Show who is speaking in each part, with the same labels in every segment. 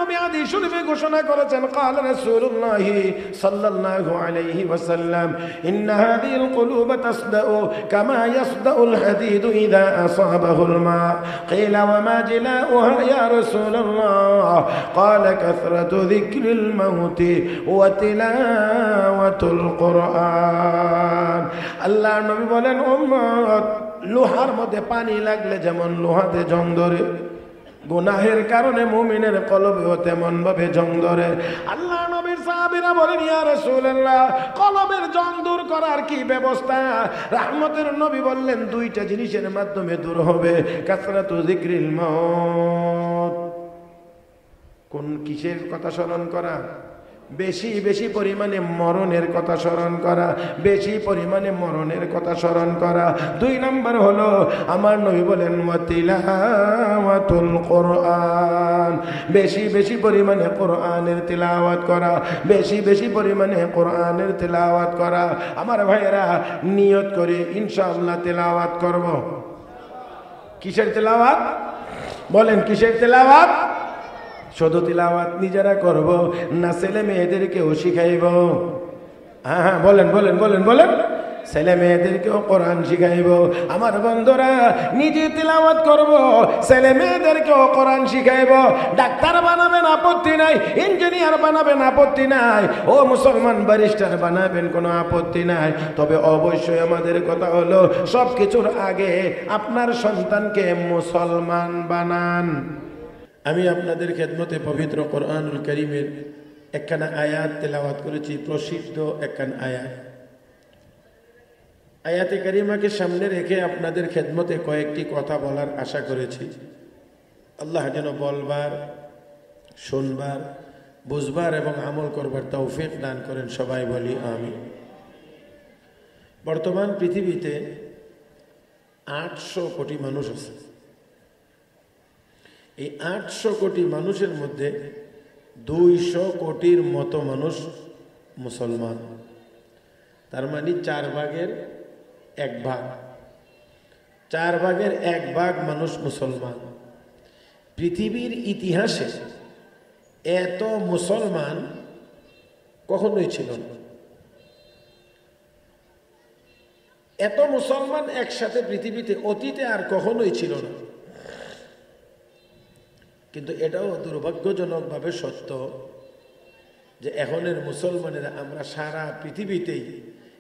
Speaker 1: নবী হাদিস শরীফে ঘোষণা করেছেন قال رسول الله صلى الله عليه وسلم إن هذه القلوب تصدأ كما يصدأ الحديد إذا أصابه الماء قيل وما جلاؤها يا رسول الله قال كثرة ذكر الموت وتلاوة القرآن الله নবী বলেন উম্মত লোহার মধ্যে পানি লাগলে যেমন লোহাতে জং ধরে গুনাহের কারণে মুমিনের কলবেও তেমন ভাবে জং ধরে আল্লাহ নবীর সাহাবীরা বলেন ইয়া রাসূলুল্লাহ কলবের জং দূর করার কি ব্যবস্থা রাহমতের নবী বললেন দুইটা জিনিসের মাধ্যমে দূর হবে কাসরাতু যিকরিল মাউত কোন কিসের কথা স্মরণ করা বেশি বেশি পরিমাণে মরণের কথা স্মরণ করা বেশি পরিমাণে মরণের কথা স্মরণ করা দুই নাম্বার হলো আমার নবী বলেন তিলাওয়াতুল কোরআন বেশি বেশি পরিমাণে কোরআনের তিলাওয়াত করা বেশি বেশি পরিমাণে কোরআনের তিলাওয়াত করা আমার ভাইয়েরা নিয়ত করে ইনশাআল্লাহ তিলাওয়াত করব কিসের তিলাওয়াত বলেন কিসের তিলাওয়াত শুধু তিলাওয়াত নিজেরা করব না ছেলে মেয়েদেরকেও শিখাইব হ্যাঁ বলেন বলেন বলেন বলেন ছেলে মেয়েদেরকেও কোরআন শিখাইব আমার বন্ধুরা নিজে তিলাওয়াত করব ছেলে মেয়েদেরকেও কোরআন শিখাইব ডাক্তার বানাবেন আপত্তি নাই ইঞ্জিনিয়ার বানাবেন আপত্তি নাই ও মুসলমান ব্যারিস্টার বানাবেন কোনো আপত্তি নাই তবে অবশ্যই আমাদের কথা হলো সব কিছুর আগে আপনার সন্তানকে মুসলমান বানান আমি আপনাদের খেদমতে পবিত্র কোরআনুল কারীমের একখানা আয়াত তেলাওয়াত করেছি প্রসিদ্ধ একখানা আয়াত আয়াতে কারিমাকে সামনে রেখে আপনাদের খেদমতে কয়েকটি কথা বলার আশা করেছি আল্লাহ যেন বলবার শুনবার বুঝবার এবং আমল করবার তৌফিক দান করেন সবাই বলি আমিন বর্তমান পৃথিবীতে 800 কোটি মানুষ আছে এই 800 কোটি মানুষের মধ্যে 200 কোটির মতো মানুষ মুসলমান তার মানে 4 ভাগের 1 ভাগ 4 ভাগের 1 ভাগ মানুষ মুসলমান পৃথিবীর ইতিহাসে এত মুসলমান কখনোই ছিল না এত মুসলমান একসাথে পৃথিবীতে অতীতে আর কখনোই ছিল না কিন্তু এটাও দুর্ভাগ্যজনকভাবে সত্য যে এখনের মুসলমানেরা আমরা সারা পৃথিবীতেই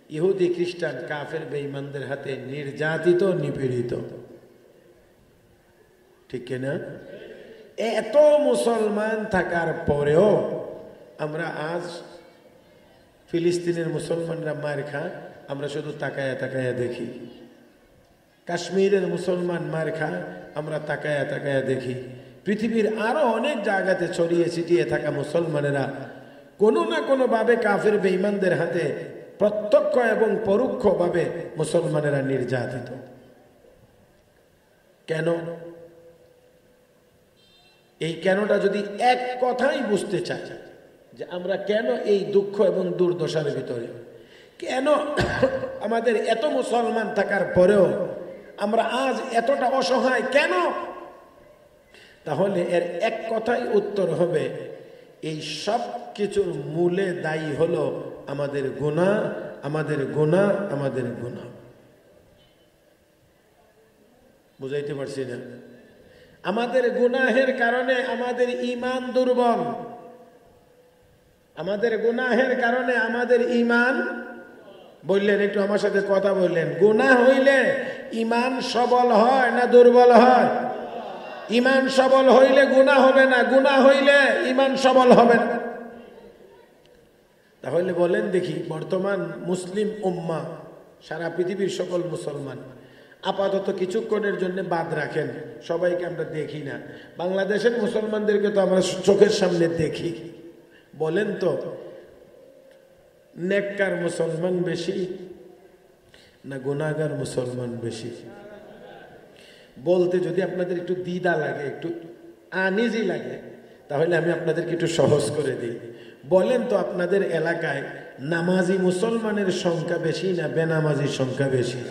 Speaker 1: ইহুদি খ্রিস্টান কাফের বেঈমানদের হাতে নির্যাতিত নিপীড়িত ঠিক কিনা এত মুসলমান থাকার পরেও আমরা আজ ফিলিস্তিনের মুসলমানরা মার খায় আমরা শুধু তাকায়া তাকায়া দেখি কাশ্মীরের মুসলমান মার খায় আমরা তাকায়া তাকায়া দেখি পৃথিবীর আরো অনেক জায়গাতে ছড়িয়ে ছিটিয়ে থাকা মুসলমানেরা কোনো না কোনো ভাবে কাফের বেঈমানদের হাতে প্রত্যক্ষ এবং পরোক্ষভাবে মুসলমানেরা নির্যাতিত কেন এই কেনটা যদি এক কথাই বুঝতে চাই যে আমরা কেন এই দুঃখ এবং দুর্দশার ভিতরে কেন আমাদের এত মুসলমান থাকার পরেও আমরা আজ এতটা অসহায় কেন তাহলে এর এক কথাই উত্তর হবে এই সব কিছুর মূলে দায়ী হলো আমাদের গুনাহ আমাদের গুনাহ আমাদের গুনাহ বুঝাইতে পারছি না আমাদের গুনাহের কারণে আমাদের ঈমান দুর্বল আমাদের গুনাহের কারণে আমাদের ঈমান বললেন একটু আমার সাথে কথা বললেন গুনাহ হইলে ঈমান সবল হয় না দুর্বল হয় ঈমান সবল হইলে গুনাহ হবে না গুনাহ হইলে ঈমান সবল হবে না তাহলে বলেন দেখি বর্তমান মুসলিম উম্মাহ সারা পৃথিবীর সকল মুসলমান আপাতত কিছুক্ষণের জন্য বাদ রাখেন সবাইকে আমরা দেখি না বাংলাদেশের মুসলমানদেরকে তো আমরা চোখের সামনে দেখি বলেন তো নেককার মুসলমান বেশি না গুনাহগার মুসলমান বেশি বলতে যদি আপনাদের একটু দ্বিধা লাগে একটু আনইজি লাগে তাহলে আমি আপনাদেরকে একটু সহজ করে দিই বলেন তো আপনাদের এলাকায় নামাজি মুসলমানের সংখ্যা বেশি না বেনামাজির সংখ্যা বেশি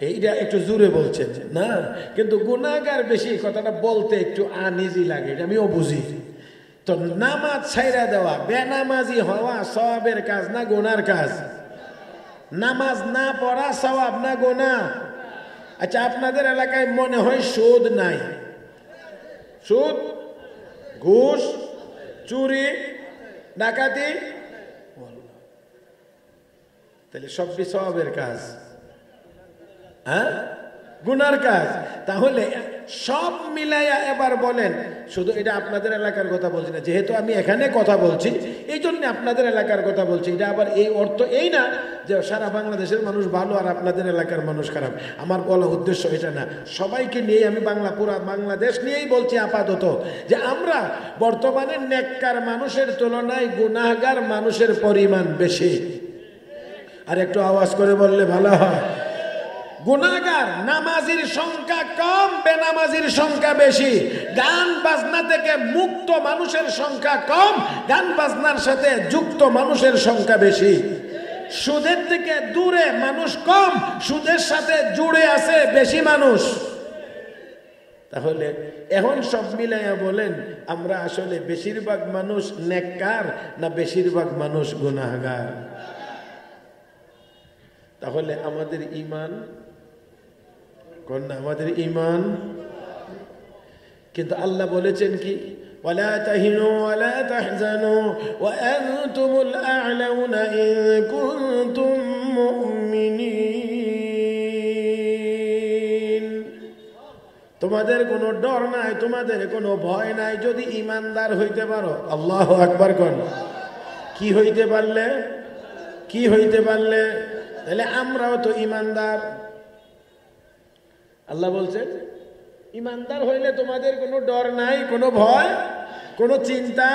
Speaker 1: এইটা একটু জোরে বলছেন না, কিন্তু গুনাহগার বেশি কথাটা বলতে একটু আনইজি লাগে, এটা আমিও বুঝি। তো নামাজ ছাইরা দেওয়া, বেনামাজি হওয়া সওয়াবের কাজ না গুনার কাজ? নামাজ না পড়া সওয়াব না গুনাহ? আচ্ছা, আপনাদের এলাকায় মনে হয় সুদ নাই? সুদ, ঘুষ, চুরি, ডাকাতি, তাহলে সবটি সওয়াবের কাজ, হ্যাঁ গুনার কাজ। তাহলে সব মিলাইয়া এবার বলেন, শুধু এটা আপনাদের এলাকার কথা বলছি না, যেহেতু আমি এখানে কথা বলছি এই জন্য আপনাদের এলাকার কথা বলছি। এটা আবার এই অর্থ এই না যে সারা বাংলাদেশের মানুষ ভালো আর আপনাদের এলাকার মানুষ খারাপ, আমার বলা উদ্দেশ্য এটা না। সবাইকে নিয়ে আমি পুরা বাংলাদেশ নিয়েই বলছি আপাতত, যে আমরা বর্তমানে নেককার মানুষের তুলনায় গুনাহগার মানুষের পরিমাণ বেশি। আর একটু আওয়াজ করে বললে ভালো হয়। গুনাহগার নামাজির সংখ্যা কম, বেনামাজির সংখ্যা বেশি। গান বাজনা থেকে মুক্ত মানুষের সংখ্যা কম, গান বাজনার সাথে যুক্ত মানুষের সংখ্যা বেশি। সুদের থেকে দূরে মানুষ কম, সুদের সাথে জুড়ে আছে বেশি মানুষ। তাহলে এখন সব মিলাইয়া বলেন, আমরা আসলে বেশিরভাগ মানুষ নেককার না বেশিরভাগ মানুষ গুনাহগার? তাহলে আমাদের ঈমান কোন না? আমাদের ঈমান। কিন্তু আল্লাহ বলেছেন কি, ওয়ালা তাহিনু ওয়ালা তাহজানু ওয়া আনতুমুল আ'লাউনা ইন কুনতুম মুমিনিন। তোমাদের কোনো ডর নাই, তোমাদের কোনো ভয় নাই যদি ঈমানদার হইতে পারো। আল্লাহু আকবার কোন। কি হইতে পারলে? কি হইতে পারলে? তাহলে আমরাও তো ঈমানদার। আল্লাহ বলছেন ঈমানদার হইলে তোমাদের কোনো ডর নাই, কোনো ভয়, কোনো চিন্তা।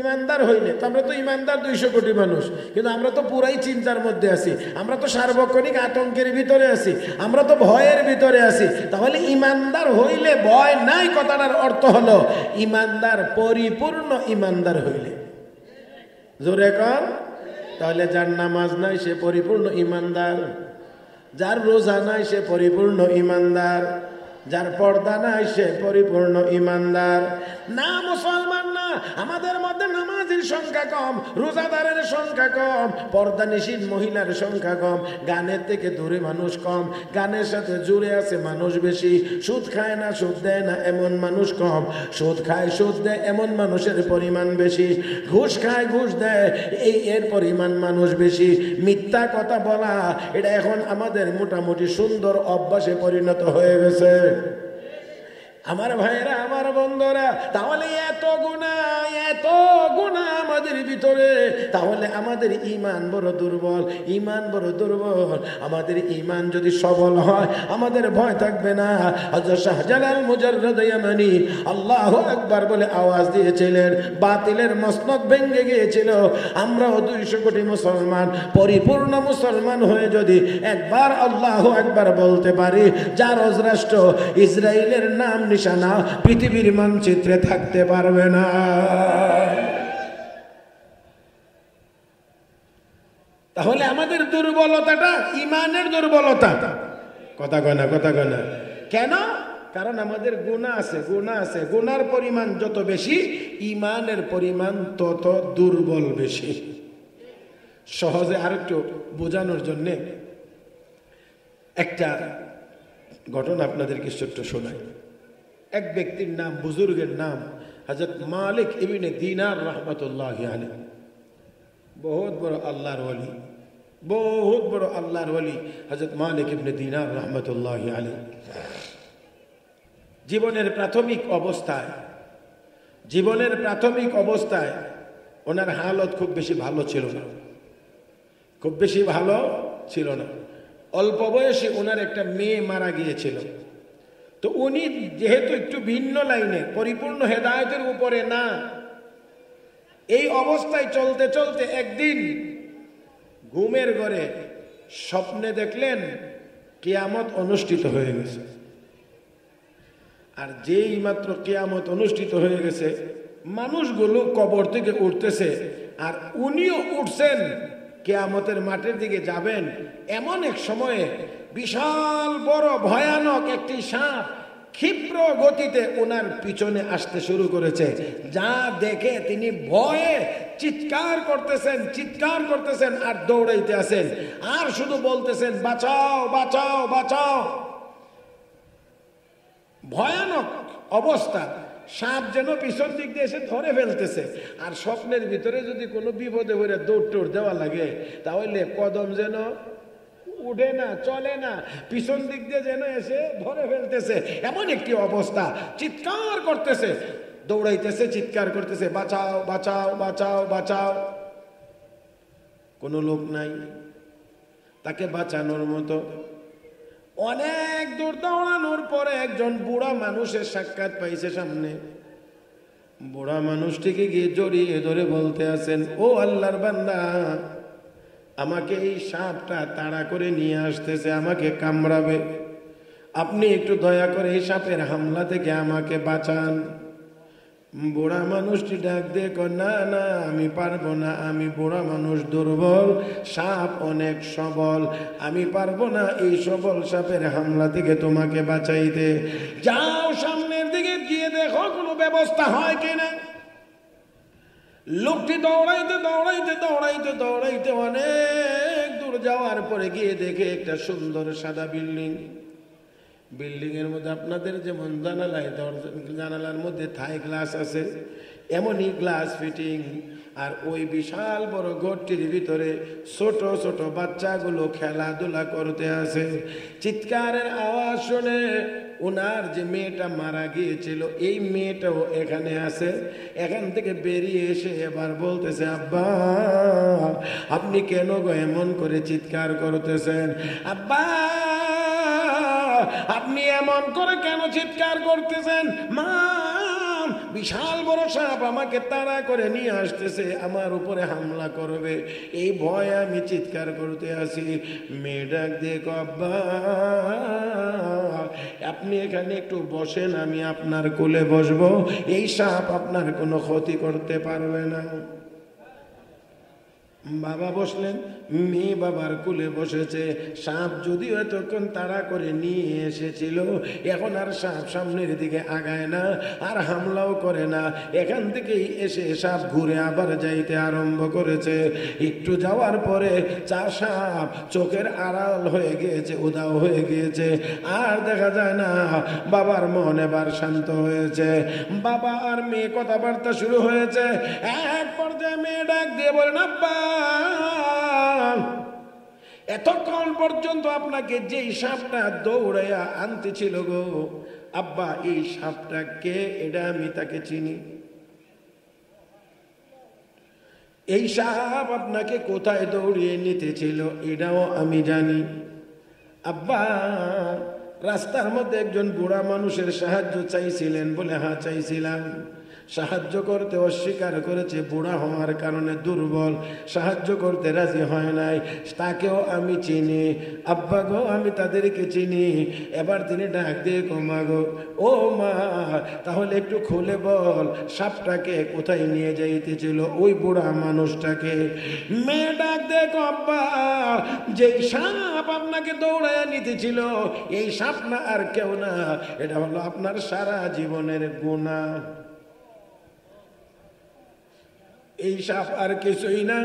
Speaker 1: ঈমানদার হইলে তো আমরা তো ঈমানদার 200 কোটি মানুষ, কিন্তু আমরা তো পুরাই চিন্তার মধ্যে আছি, আমরা তো সার্বক্ষণিক আতঙ্কের ভিতরে আছি, আমরা তো ভয়ের ভিতরে আছি। তাহলে ঈমানদার হইলে ভয় নাই কথাটার অর্থ হলো ঈমানদার, পরিপূর্ণ ঈমানদার হইলে। জোরে কর। তাহলে যার নামাজ নাই সে পরিপূর্ণ ঈমানদার, যার রোজা নাই সে পরিপূর্ণ ঈমানদার, যার পর্দা নাই সে পরিপূর্ণ ঈমানদার। না মুসলমান না, আমাদের মধ্যে নামাজের সংখ্যা কম, রোজাদারের সংখ্যা কম, পর্দানিশীল মহিলার সংখ্যা কম, গানের থেকে দূরে মানুষ কম, গানের সাথে জুড়ে আছে মানুষ বেশি। সুদ খায় না, সুদ দেয় না এমন মানুষ কম, সুদ খায় সুদ দেয় এমন মানুষের পরিমাণ বেশি। ঘুষ খায় ঘুষ দেয় এর পরিমাণ মানুষ বেশি। মিথ্যা কথা বলা এটা এখন আমাদের মোটামুটি সুন্দর অভ্যাসে পরিণত হয়ে গেছে। আমার ভাইরা, আমার বন্ধুরা, তাহলে এত গুনাহ আমাদের ভিতরে, তাহলে আমাদের ঈমান বড় দুর্বল, ঈমান বড় দুর্বল। আমাদের ঈমান যদি সবল হয় আমাদের ভয় থাকবে না। হযরত শাহজালাল মুজাররদ ইয়ামানি আল্লাহু আকবার বলে আওয়াজ দিয়েছিলেন, বাতিলের মসনদ ভেঙে গিয়েছিল। আমরাও 200 কোটি মুসলমান, পরিপূর্ণ মুসলমান হয়ে যদি একবার আল্লাহু আকবার বলতে পারি, যার রাষ্ট্র ইসরায়েলের নাম নিশানা পৃথিবীর মানচিত্রে থাকতে পারবে না। তাহলে আমাদের দুর্বলতাটা ঈমানের দুর্বলতা। কথা কয় না, কথা কয় না। কেন? কারণ আমাদের গুনাহ আছে, গুনাহ আছে। গুনার পরিমাণ যত বেশি, ঈমানের পরিমাণ তত দুর্বল বেশি। সহজে আরেকটু বোঝানোর জন্য একটা ঘটনা আপনাদেরকে ছোট্ট শোনাই। এক ব্যক্তির নাম, বুজুর্গের নাম হযরত মালিক ইবনে দিনার রাহমাতুল্লাহি আলাইহি। বহুত বড় আল্লাহর ওলি, বহুত বড় আল্লাহর ওলি হযরত মালিক ইবনে দিনার রাহমাতুল্লাহি আলাইহি। জীবনের প্রাথমিক অবস্থায় ওনার হালত খুব বেশি ভালো ছিল না, খুব বেশি ভালো ছিল না। অল্প বয়সে ওনার একটা মেয়ে মারা গিয়েছিল। তো উনি যেহেতু একটু ভিন্ন লাইনে, পরিপূর্ণ হেদায়েতের উপরে না, এই অবস্থায় চলতে চলতে একদিন ঘুমের ঘরে স্বপ্নে দেখলেন কিয়ামত অনুষ্ঠিত হয়ে গেছে। আর যেই মাত্র কিয়ামত অনুষ্ঠিত হয়ে গেছে, মানুষগুলো কবর থেকে উঠতেছে, আর উনিও উঠছেন, কিয়ামতের মাঠের দিকে যাবেন। এমন এক সময়ে বিশাল বড় ভয়ানক একটি সাপ ক্ষিপ্র গতিতে ওনার পিছনে আসতে শুরু করেছে। যা দেখে তিনি ভয়ে চিৎকার করতেছেন আর দৌড়াইতে আছেন, আর শুধু বলতেছেন বাঁচাও বাঁচাও বাঁচাও। ভয়ানক অবস্থা, সাপ যেন পিছন দিক দিয়ে এসে ধরে ফেলতেছে। আর স্বপ্নের ভিতরে যদি কোনো বিপদে হয়ে দৌড় টোড় দেওয়া লাগে, তাহলে কদম যেন উঠে না, চলে না, পিছন দিক দিয়ে যেন এসে ধরে ফেলতেছে, এমন একটি অবস্থা। চিৎকার করতেছে, দৌড়াইতেছে, চিৎকার করতেছে, বাঁচাও বাঁচাও বাঁচাও বাঁচাও। কোনো লোক নাই তাকে বাঁচানোর মতো। অনেক দূর দৌড়ানোর পরে একজন বুড়া মানুষের সাক্ষাৎ পাইছে সামনে। বুড়া মানুষটিকে গিয়ে জড়িয়ে ধরে বলতে আছেন, ও আল্লাহর বান্দা, আমাকে এই সাপটা তাড়া করে নিয়ে আসতেছে, আমাকে কামড়াবে, আপনি একটু দয়া করে এই সাপের হামলা থেকে আমাকে বাঁচান। বুড়া মানুষটি ডাক দিয়ে কয়, না না, আমি পারবো না, আমি বুড়া মানুষ, দুর্বল, সাপ অনেক সবল, আমি পারবো না এই সবল সাপের হামলা থেকে তোমাকে বাঁচাইতে। যাও সামনের দিকে গিয়ে দেখো কোনো ব্যবস্থা হয় কিনা। লোকটি দৌড়াইতে দৌড়াইতে দৌড়াইতে দৌড়াইতে অনেক দূর যাওয়ার পরে গিয়ে দেখে একটা সুন্দর সাদা বিল্ডিং। বিল্ডিং এর মধ্যে আপনাদের যেমন জানালার মধ্যে থাই গ্লাস আছে, এমনই গ্লাস ফিটিং। আর ওই বিশাল বড় ঘরটির ভিতরে ছোট ছোট বাচ্চাগুলো খেলাধুলা করতে আছে। চিৎকারের আওয়াজ শুনে ওনার যে মেয়েটা মারা গিয়েছিল, এই মেয়েটাও এখানে আছে। এখান থেকে বেরিয়ে এসে এবার বলতেছে, আব্বা আপনি কেন গো এমন করে চিৎকার করতেছেন? আব্বা আপনি এমন করে কেন চিৎকার করতেছেন? মা, বিশাল বড় সাপ আমাকে তাড়া করে নিয়ে আসতেছে, আমার উপরে হামলা করবে, এই ভয়ে আমি চিৎকার করতে আসি। মেয়ে ডাক দিয়ে কয়, আব্বা আপনি এখানে একটু বসেন, আমি আপনার কোলে বসবো, এই সাপ আপনার কোনো ক্ষতি করতে পারবে না। বাবা বসলেন, মেয়ে বাবার কোলে বসেছে। সাপ যদিও এতক্ষণ তাড়া করে নিয়ে এসেছিল, এখন আর সাপ সামনের দিকে আগায় না, আর হামলাও করে না। এখান থেকেই এসে সাপ ঘুরে আবার যাইতে আরম্ভ করেছে। একটু যাওয়ার পরে সাপ চোখের আড়াল হয়ে গিয়েছে, উধাও হয়ে গিয়েছে, আর দেখা যায় না। বাবার মন এবার শান্ত হয়েছে। বাবা আর মেয়ে কথাবার্তা শুরু হয়েছে। এক পর্যায়ে মেয়ে ডাক দিয়ে বলেন, আব্বা এতক্ষণ পর্যন্ত আপনাকে যেই সাপটা দৌড়াইয়া আনতেছিল গো আব্বা, এই সাপটা কে? এটা আমি তাকে চিনি। এই সাপ আপনাকে কোথায় দৌড়িয়ে নিতেছিল এটাও আমি জানি। আব্বা রাস্তার মধ্যে একজন বুড়া মানুষের সাহায্য চাইছিলেন বলে, হ্যাঁ চাইছিলাম। সাহায্য করতে অস্বীকার করেছে, বুড়া হওয়ার কারণে দুর্বল, সাহায্য করতে রাজি হয় নাই, তাকেও আমি চিনি। আব্বা গো আমি তাদেরকে চিনি। এবার তিনি ডাক দিয়ে মা গো, ও মা তাহলে একটু খুলে বল সাপটাকে কোথায় নিয়ে যাইতেছিল ওই বুড়া মানুষটাকে? মেয়ে ডাক দিয়ে আব্বা যেই সাপ আপনাকে দৌড়াইয়া নিতেছিল এই সাপ না আর কেউ না, এটা হলো আপনার সারা জীবনের গুনাহ। এই সাপ আর কিছুই না,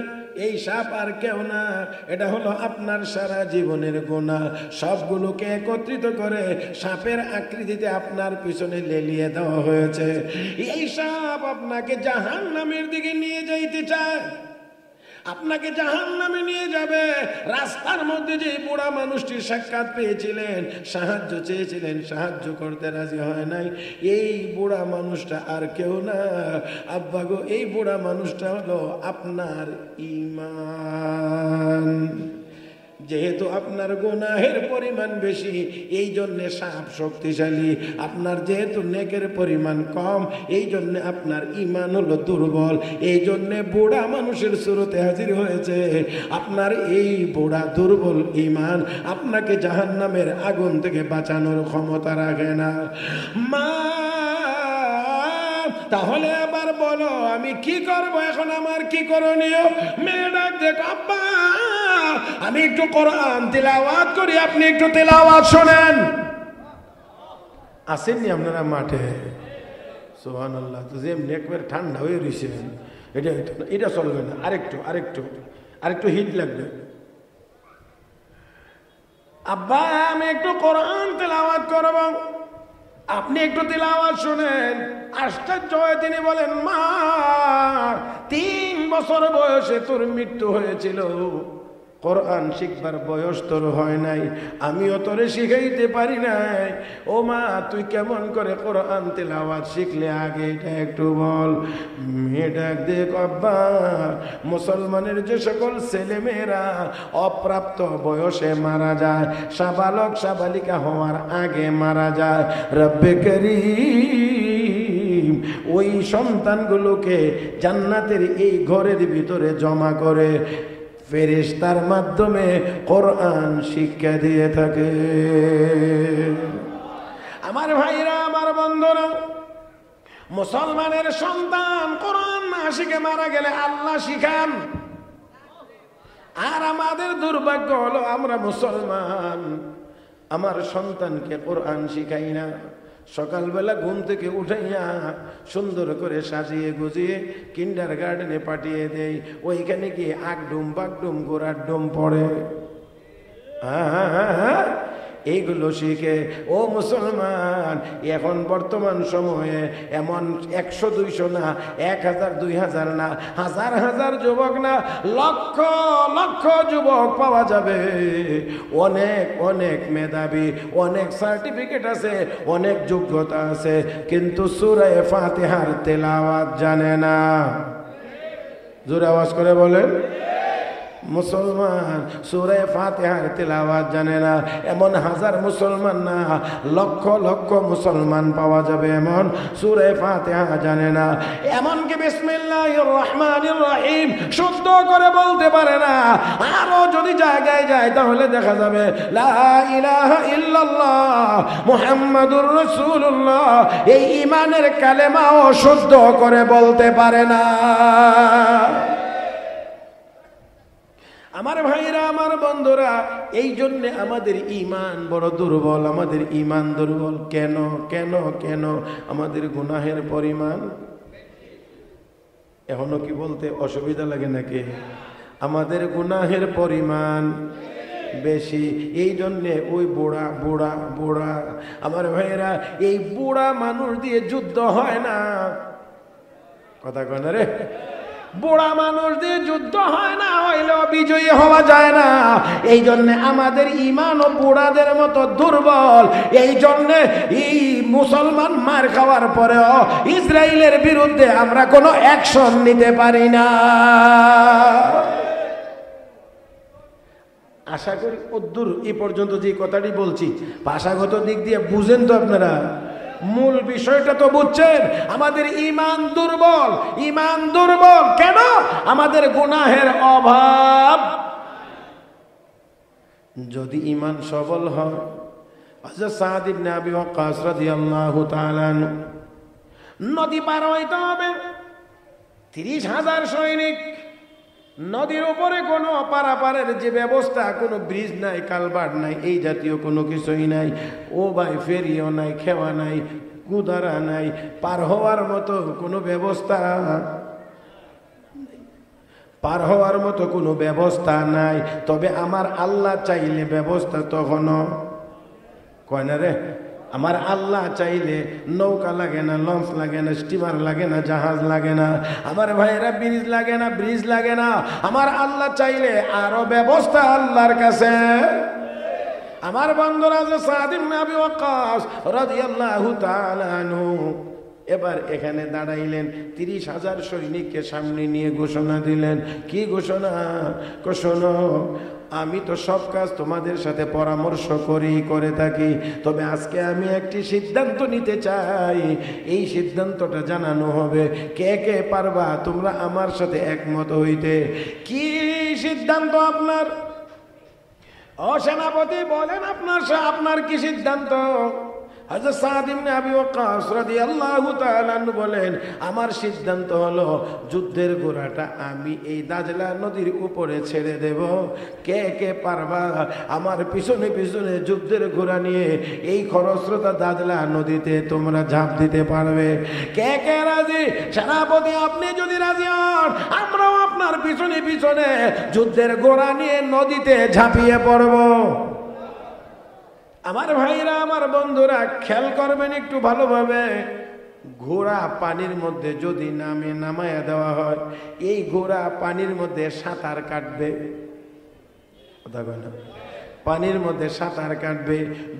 Speaker 1: এই সাপ আর কেউ না, এটা হলো আপনার সারা জীবনের গুনাহ। সবগুলোকে একত্রিত করে সাপের আকৃতিতে আপনার পিছনে লেলিয়ে দেওয়া হয়েছে। এই সাপ আপনাকে জাহান্নামের দিকে নিয়ে যাইতে চায়, আপনাকে জাহান্নামে নিয়ে যাবে। রাস্তার মধ্যে যে বুড়া মানুষটির সাক্ষাৎ পেয়েছিলেন, সাহায্য চেয়েছিলেন, সাহায্য করতে রাজি হয় নাই, এই বুড়া মানুষটা আর কেউ না আব্বা গো, এই বুড়া মানুষটা হলো আপনার ঈমান। যেহেতু আপনার গুনাহের পরিমাণ বেশি, এই জন্যে সাপ শক্তিশালী। আপনার যেহেতু নেকের পরিমাণ কম, এই জন্যে আপনার ঈমান হলো দুর্বল। এই জন্যে বুড়া মানুষের সুরতে হাজির হয়েছে। আপনার এই বুড়া দুর্বল ঈমান আপনাকে জাহান্নামের আগুন থেকে বাঁচানোর ক্ষমতা রাখে না। মা তাহলে আবার বলো আমি কি করব, এখন আমার কি করণীয়? মেয়ে ডাক দেখ, আব্বা আমি একটু কোরআন তিলাওয়াত করি, আপনি একটু তিলাওয়াত শোনেন। আসেননি আপনারা মাঠে? সুবহানাল্লাহ। তো যেমনি একবার ঠান্ডা হয়ে রয়েছেন, এটা চলবে না। আরেকটু হিট লাগবে। আব্বা আমি একটু কোরআন তিলাওয়াত করব, আপনি একটু তিলাওয়াত শুনেন। আশ্চর্য হয়ে তিনি বলেন, মা 3 বছর বয়সে তোর মৃত্যু হয়েছিল, কোরআন শিখবার বয়স তোর হয় নাই, আমিও তোরে শিখাইতে পারি নাই। ও মা তুই কেমন করে কোরআন তিলাওয়াত শিখলে আগে এটা একটু বল। মেয়েটা দেখ আব্বা, মুসলমানের যে সকল ছেলে মেয়েরা অপ্রাপ্ত বয়সে মারা যায়, সাবালক সাবালিকা হওয়ার আগে মারা যায়, রব্বে কারীম ওই সন্তানগুলোকে জান্নাতের এই ঘরের ভিতরে জমা করে ফেরেশতার মাধ্যমে কোরআন শিক্ষা দিয়ে থাকে। আমার ভাইরা, আমার বন্ধুরা, মুসলমানের সন্তান কোরআন না শিখে মারা গেলে আল্লাহ শিখান। আর আমাদের দুর্ভাগ্য হলো আমরা মুসলমান আমার সন্তানকে কোরআন শিখাই না। সকালবেলা ঘুম থেকে উঠাইয়া সুন্দর করে সাজিয়ে গুজিয়ে কিন্ডার গার্ডেনে পাঠিয়ে দেই, ওইখানে গিয়ে আগডুম বাগডুম গোড়ার ডুম পড়ে। এইগুলো শিখে। ও মুসলমান, এখন বর্তমান সময়ে এমন 100-200 না, 1000-2000 না, হাজার যুবক না, লক্ষ লক্ষ যুবক পাওয়া যাবে। অনেক মেধাবী, অনেক সার্টিফিকেট আছে, অনেক যোগ্যতা আছে, কিন্তু সূরা ফাতিহার তেলাওয়াত জানে না। জোরে আওয়াজ করে বলেন। মুসলমান সূরা ফাতিহার তিলাওয়াত জানে না, এমন হাজার মুসলমান না, লক্ষ লক্ষ মুসলমান পাওয়া যাবে এমন সূরা ফাতিহা জানে না। এমনকি বিসমিল্লাহির রহমানির রহিম শুদ্ধ করে বলতে পারে না। আরো যদি জায়গায় যায় তাহলে দেখা যাবে লা ইলাহা ইল্লাল্লাহ মুহাম্মাদুর রাসূলুল্লাহ, এই ঈমানের কালেমাও শুদ্ধ করে বলতে পারে না। আমার ভাইরা, আমার বন্ধুরা, এই জন্য আমাদের ঈমান বড় দুর্বল। আমাদের ঈমান দুর্বল কেন কেন কেন? আমাদের গুনাহের পরিমাণ এখনো কি বলতে অসুবিধা লাগে নাকি? আমাদের গুনাহের পরিমাণ বেশি। এই জন্যে ওই বুড়া বুড়া বুড়া আমার ভাইরা, এই বুড়া মানুষ দিয়ে যুদ্ধ হয় না। কথা কয় না রে? বুড়া মানুষ দিয়ে যুদ্ধ হয় না, হইলেও বিজয়ী হওয়া যায় না। এই জন্য আমাদের ঈমানও বুড়াদের মতো দুর্বল। এই জন্য এই মুসলমান মার খাওয়ার পরেও ইসরায়েলের বিরুদ্ধে আমরা কোনো অ্যাকশন নিতে পারি না। আশা করি অদ্দূর এই পর্যন্ত যে কথাটি বলছি ভাষাগত দিক দিয়ে বুঝেন তো আপনারা? মূল বিষয়টা তো বুঝছেন? আমাদের ঈমান দুর্বল। ঈমান দুর্বল কেন? আমাদের গুনাহের অভাব। যদি ঈমান সবল হয়, হযরত সাদ ইবনে আবি ওয়াক্কাস রাদিয়াল্লাহু তাআলা নদী পার হইতে হবে, 30,000 সৈনিক, নদীর উপরে কোনো পারাপারের যে ব্যবস্থা, কোনো ব্রিজ নাই, কালভার্ট নাই, এই জাতীয় কোনো কিছুই নাই। ও ভাই ফেরিও নাই, খেওয়া নাই, কুদারা নাই, পার হওয়ার মতো কোনো ব্যবস্থা, পার হওয়ার মতো কোনো ব্যবস্থা নাই। তবে আমার আল্লাহ চাইলে ব্যবস্থা তখনও কয় না রে। আমার আল্লাহ চাইলে নৌকা লাগে না, লঞ্চ লাগে না, স্টিমার লাগে না, জাহাজ লাগে না, আমার ভাইয়েরা ব্রিজ লাগে না, ব্রিজ লাগে না। আমার আল্লাহ চাইলে আরো ব্যবস্থা আল্লাহর কাছে। আমার বন্ধুরা, যে সাদ ইবনে আবি ওয়াক্কাস রাদিয়াল্লাহু তাআলা আনহু এবার এখানে দাঁড়াইলেন, 30,000 সৈনিককে সামনে নিয়ে ঘোষণা দিলেন। কি ঘোষণা? শোনো, আমি তো সব কাজ তোমাদের সাথে পরামর্শ করে থাকি, তবে আজকে আমি একটি সিদ্ধান্ত নিতে চাই। এই সিদ্ধান্তটা জানানো হবে। কে কে পারবা তোমরা আমার সাথে একমত হইতে? কি সিদ্ধান্ত আপনার? ও সেনাপতি বলেন, আপনার কি সিদ্ধান্ত? হযরত সাদ ইবনে আবি ওয়াক্কাস রাদিয়াল্লাহু তাআলা আনহু বলেন, আমার সিদ্ধান্ত হলো যুদ্ধের ঘোড়াটা আমি এই দাজলা নদীর উপরে ছেড়ে দেব। কে কে পারবা আমার পিছনে পিছনে যুদ্ধের ঘোড়া নিয়ে এই খরস্রোতা দাজলা নদীতে তোমরা ঝাঁপ দিতে পারবে? কে কে রাজি? সেনাপতি আপনি যদি রাজি হন, আমরাও আপনার পিছনে পিছনে যুদ্ধের ঘোড়া নিয়ে নদীতে ঝাঁপিয়ে পড়ব। আমার ভাইরা, আমার বন্ধুরা, খেয়াল করবেন একটু ভালোভাবে। ঘোড়া পানির মধ্যে যদি নামায়া দেওয়া হয়, এই ঘোড়া পানির মধ্যে সাঁতার কাটবে। কথা বলে না? পানির মধ্যে সাঁতার কাটবে।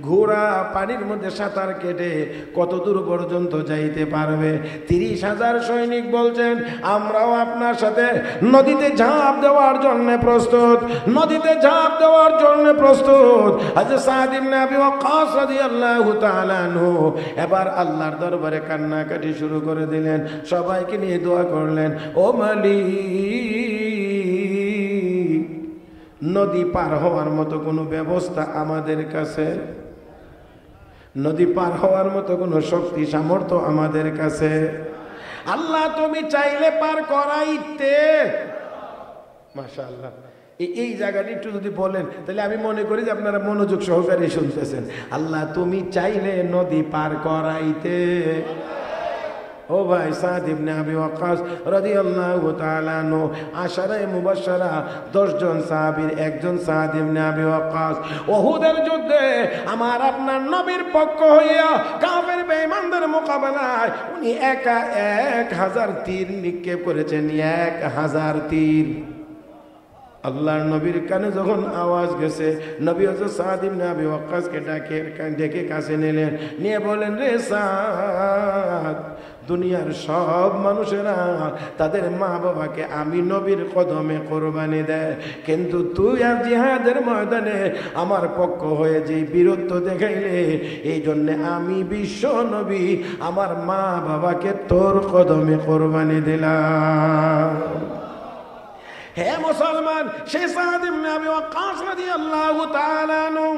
Speaker 1: ঘোড়া পানির মধ্যে সাঁতার কেটে কত দূর পর্যন্ত যাইতে পারবে? 30,000 সৈনিক বলছেন আমরাও আপনার সাথে নদীতে ঝাঁপ দেওয়ার জন্য প্রস্তুত, নদীতে ঝাঁপ দেওয়ার জন্য প্রস্তুত। হযরত সাদ ইবনে আবি ওয়াক্কাস রাদিয়াল্লাহু তাআলা আনহু এবার আল্লাহর দরবারে কান্নাকাটি শুরু করে দিলেন, সবাইকে নিয়ে দোয়া করলেন, ও মালিক, নদী পার হওয়ার মতো কোনো ব্যবস্থা আমাদের কাছে, নদী পার হওয়ার মতো কোনো শক্তি সামর্থ্য আমাদের কাছে, আল্লাহ তুমি চাইলে পার করাইতে। মাশাআল্লাহ, এই জায়গাটি একটু যদি বলেন তাহলে আমি মনে করি যে আপনারা মনোযোগ সহকারে শুনতেছেন। আল্লাহ তুমি চাইলে নদী পার করাইতে। ও ভাই, সাদ ইবনে আবি ওয়াক্কাস রাদিয়াল্লাহু তাআলা আনহু আশারায়ে মুবাশশারা 10 জন সাহাবীর একজন সাদ ইবনে আবি ওয়াক্কাস। উহুদের যুদ্ধে আমার আপনার নবীর পক্ষ হইয়া কাফের বেঈমানদের মোকাবেলায় উনি একা 1000 তীর নিক্ষেপ করেছেন। 1000 তীর। আল্লাহর নবীর কানে যখন আওয়াজ গেছে, নবী হযরত সাদ ইবনে আবি ওয়াক্কাসকে ডেকে কাছে নিলেন, নিয়ে বলেন, রে সাদ, দুনিয়ার সব মানুষেরা তাদের মা বাবাকে আমি নবীর কদমে কোরবানি দেয়, কিন্তু তুই আর জিহাদের ময়দানে আমার পক্ষ হয়ে যে বীরত্ব দেখাইলে, এই জন্য আমি বিশ্ব নবী আমার মা বাবাকে তোর কদমে কোরবানি দিলাম। হে মুসলমান, সে সাদ ইবনে আবি ওয়াক্কাস রাদিয়াল্লাহু তাআলা আনহু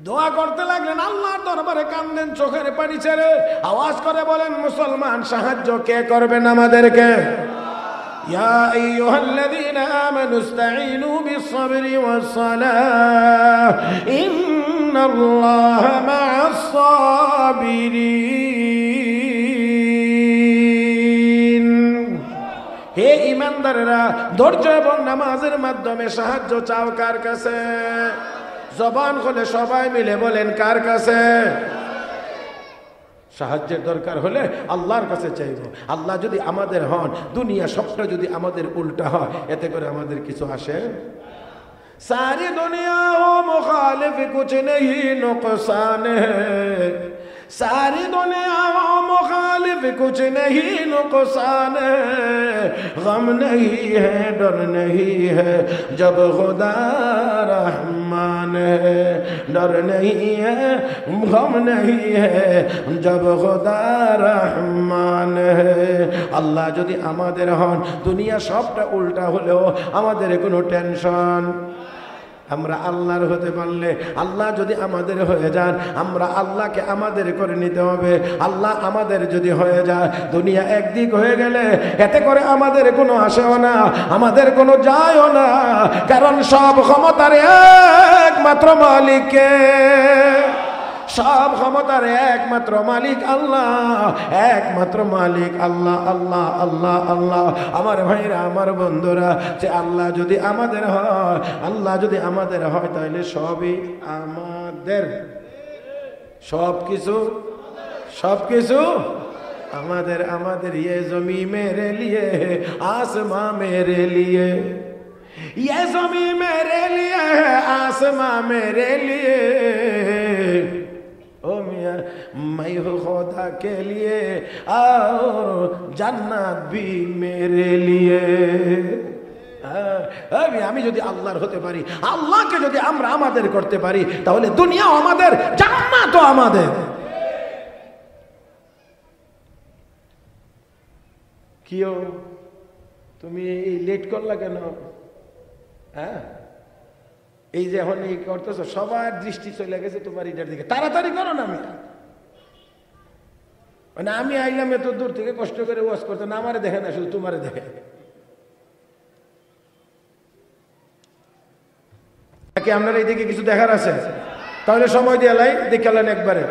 Speaker 1: দোয়া করতে লাগলেন, আল্লাহর দরবারে কান্দেন, চোখের পানি ছেড়ে আওয়াজ করে বলেন, মুসলমান সাহায্য কে করবেন আমাদেরকে? ইয়া আইয়ুহাল্লাযীনা আমানু ইসতাঈনু বিস-সাবরি ওয়াস-সালাহ ইন্নাল্লাহা মা'আস-সাবিরিন। হে ঈমানদাররা, ধৈর্য এবং নামাজের মাধ্যমে সাহায্য চাও কার কাছে? জবান খুলে সবাই মিলে বলেন, কার কাছে? সাহায্যের দরকার হলে আল্লাহর কাছে চাইব। আল্লাহ যদি আমাদের হন, দুনিয়া সবটা যদি আমাদের উল্টা হয়, এতে করে আমাদের কিছু আসে? সারি দুনিয়া হো মুখালিফ কুছ নেহি নুকসান হ্যায়, सारी दुनिया मुखालिफ कुछ नहीं नुकसान है, गम नहीं है डर नहीं है जब खुदा रहमान है, डर नहीं है गम नहीं है जब खुदा रहमान है। আল্লাহ যদি আমাদের হন, দুনিয়া সবটা উল্টা হলেও আমাদের কোনো টেনশন। আমরা আল্লাহর হতে পারলে, আল্লাহ যদি আমাদের হয়ে যান, আমরা আল্লাহকে আমাদের করে নিতে হবে। আল্লাহ আমাদের যদি হয়ে যায়, দুনিয়া একদিক হয়ে গেলে এতে করে আমাদের কোনো আসেও না, আমাদের কোনো যায়ও না, কারণ সব ক্ষমতার একমাত্র মালিককে, সব ক্ষমতার একমাত্র মালিক আল্লাহ, একমাত্র মালিক আল্লাহ। আল্লাহ আল্লাহ আল্লাহ। আমার ভাইরা, আমার বন্ধুরা, যে আল্লাহ যদি আমাদের হয়, আল্লাহ যদি আমাদের হয়, তাহলে সবই আমাদের, সবকিছু সবকিছু আমাদের। আমাদের ये ज़मीं मेरे लिए, आसमां मेरे लिए, ये ज़मीं मेरे लिए है, आसमां मेरे लिए, ओ मियां मैं हूँ खुदा के लिए और जन्नत भी मेरे लिए। আমি যদি আল্লাহর হতে পারি, আল্লাহকে যদি আমরা আমাদের করতে পারি, তাহলে দুনিয়াও আমাদের, জান্নাতও আমাদের। কিও তুমি লেট করলা কেন? হ্যাঁ, এই যে এখন এই করতেছো, সবার দৃষ্টি চলে গেছে তোমার এটার দিকে, তাড়াতাড়ি করো না। আমি মানে আমি আইলাম এত দূর থেকে কষ্ট করে ওয়াজ করতে, না আমারে দেখে না, শুধু তোমারে দেখে। কি আপনার এইদিকে কিছু দেখার আছে? তাহলে সময় দিয়ে লাই দেখালেন একবারে।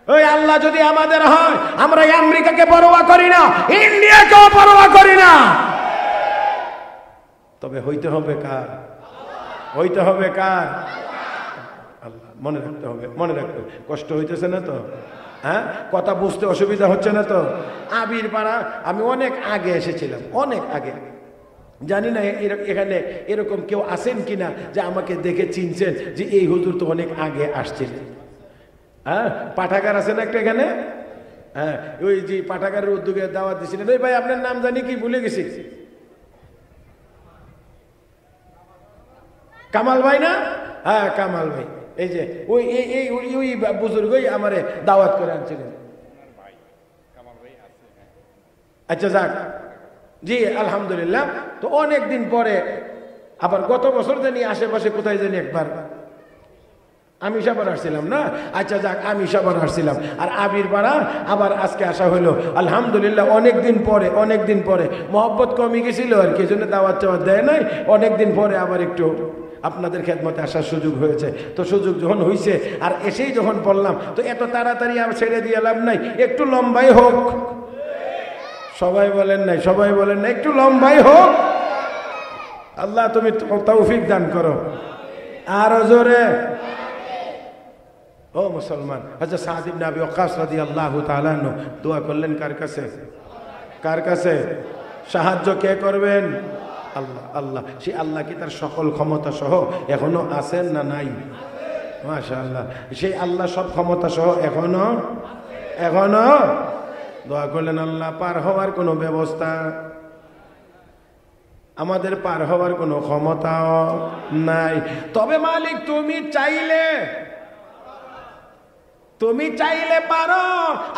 Speaker 1: ওই আল্লাহ যদি আমাদের হয়, আমরা আমেরিকাকে পরোয়া করি না, ইন্ডিয়াকেও পরোয়া করি না, তবে হইতে হবে কার? হইতে হবে কার? আল্লাহ। মনে রাখতে হবে, মনে রাখতে হবে। কষ্ট হইতেছে না তো? হ্যাঁ, কথা বুঝতে অসুবিধা হচ্ছে না তো? আবির পাড়া আমি অনেক আগে এসেছিলাম, অনেক আগে। জানি না এখানে এরকম কেউ আছেন কিনা যে আমাকে দেখে চিনছেন যে এই হুজুর তো অনেক আগে আসছিলেন। হ্যাঁ, পাঠাগার আছে না একটা এখানে? হ্যাঁ, ওই যে পাঠাগারের উদ্যোগে দাওয়াত দিয়েছিলেন। ওই ভাই আপনার নাম জানি কি, ভুলে গেছি। কামাল ভাই না? হ্যাঁ, কামাল ভাই। এই যে ওই ওই বুজুর্গই আমারে দাওয়াত করে আনছিলেন। আচ্ছা যাক, জি আলহামদুলিল্লাহ। তো অনেক দিন পরে আবার গত বছর জানি আশেপাশে কোথায় জানি একবার আমি সাবার আসছিলাম না। আচ্ছা যাক, আমি সাবার আসছিলাম। আর আবির পাড়া আবার আজকে আসা হলো আলহামদুলিল্লাহ। অনেকদিন পরে, অনেকদিন পরে মহব্বত কমে গেছিল আর কি, জন্য দাওয়াত চাওয়াত দেয় নাই। অনেকদিন পরে আবার একটু আপনাদের খেদমতে আসার সুযোগ হয়েছে। তো সুযোগ যখন হয়েছে আর এসেই যখন বললাম, তো এত তাড়াতাড়ি আর ছেড়ে দিয়ে লাভ নাই, একটু লম্বাই হোক। সবাই বলেন নাই, সবাই বলেন না, একটু লম্বাই হোক। আল্লাহ তুমি তৌফিক দান করো। আর জোরে ও মুসলমান। হযরত সাদ ইবনে আবি ওয়াক্কাস রাদিয়াল্লাহু তাআলা আনহু দোয়া করলেন কার কাছে? কার কাছে? সাহায্য কে করবেন? আল্লাহ। আল্লাহ, সেই আল্লাহ কি তার সকল ক্ষমতা সহ এখনো আছেন না নাই? মাশাআল্লাহ, সেই আল্লাহ সব ক্ষমতা সহ এখনো দোয়া করলেন আল্লাহ পার হওয়ার কোনো ব্যবস্থা, আমাদের পার হওয়ার কোনো ক্ষমতাও নাই। তবে মালিক তুমি চাইলে পারো।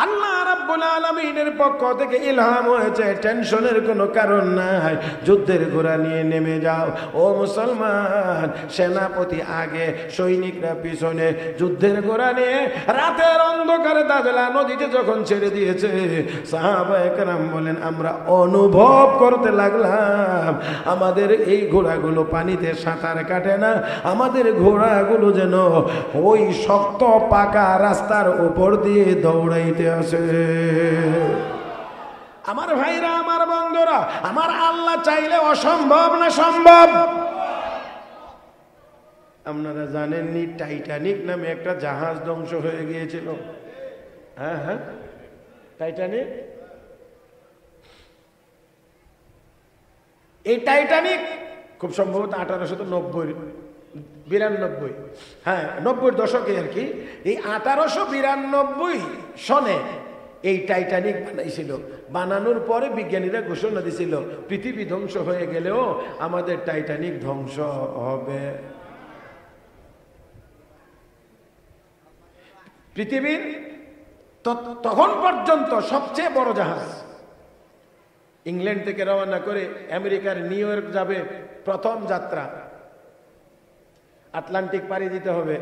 Speaker 1: আল্লাহ রাব্বুল আলামিনের পক্ষ থেকে ইলহাম হয়েছে, টেনশনের কোনো কারণ নাই, যুদ্ধের ঘোড়া নিয়ে নেমে যাও। ও মুসলমান, সেনাপতি আগে, সৈনিকরা পিছনে, যুদ্ধের ঘোড়া নিয়ে রাতের অন্ধকারে দাজলা নদীতে যখন ছেড়ে দিয়েছে, সাহাবায়ে কেরাম বলেন আমরা অনুভব করতে লাগলাম আমাদের এই ঘোড়াগুলো পানিতে সাঁতার কাটে না, আমাদের ঘোড়াগুলো যেন ওই শক্ত পাকা রাস্তা তার উপর দিয়ে দৌড়াইতে আসে। আমার ভাইরা, আমার বন্ধুরা, আমার আল্লাহ চাইলে অসম্ভব না সম্ভব। আপনারা জানেননি টাইটানিক নামে একটা জাহাজ ধ্বংস হয়ে গিয়েছিল? হ্যাঁ হ্যাঁ, টাইটানিক। এই টাইটানিক খুব সম্ভবত 1892, হ্যাঁ 90-এর দশকে আর কি। এই 1892 সনে এই টাইটানিক বানাইছিল। বানানোর পরে বিজ্ঞানীরা ঘোষণা দিছিল পৃথিবী ধ্বংস হয়ে গেলেও আমাদের টাইটানিক ধ্বংস হবে। পৃথিবীর তখন পর্যন্ত সবচেয়ে বড় জাহাজ, ইংল্যান্ড থেকে রওনা করে আমেরিকার নিউ ইয়র্ক যাবে প্রথম যাত্রা, আটলান্টিক পাড়ি দিতে হবে।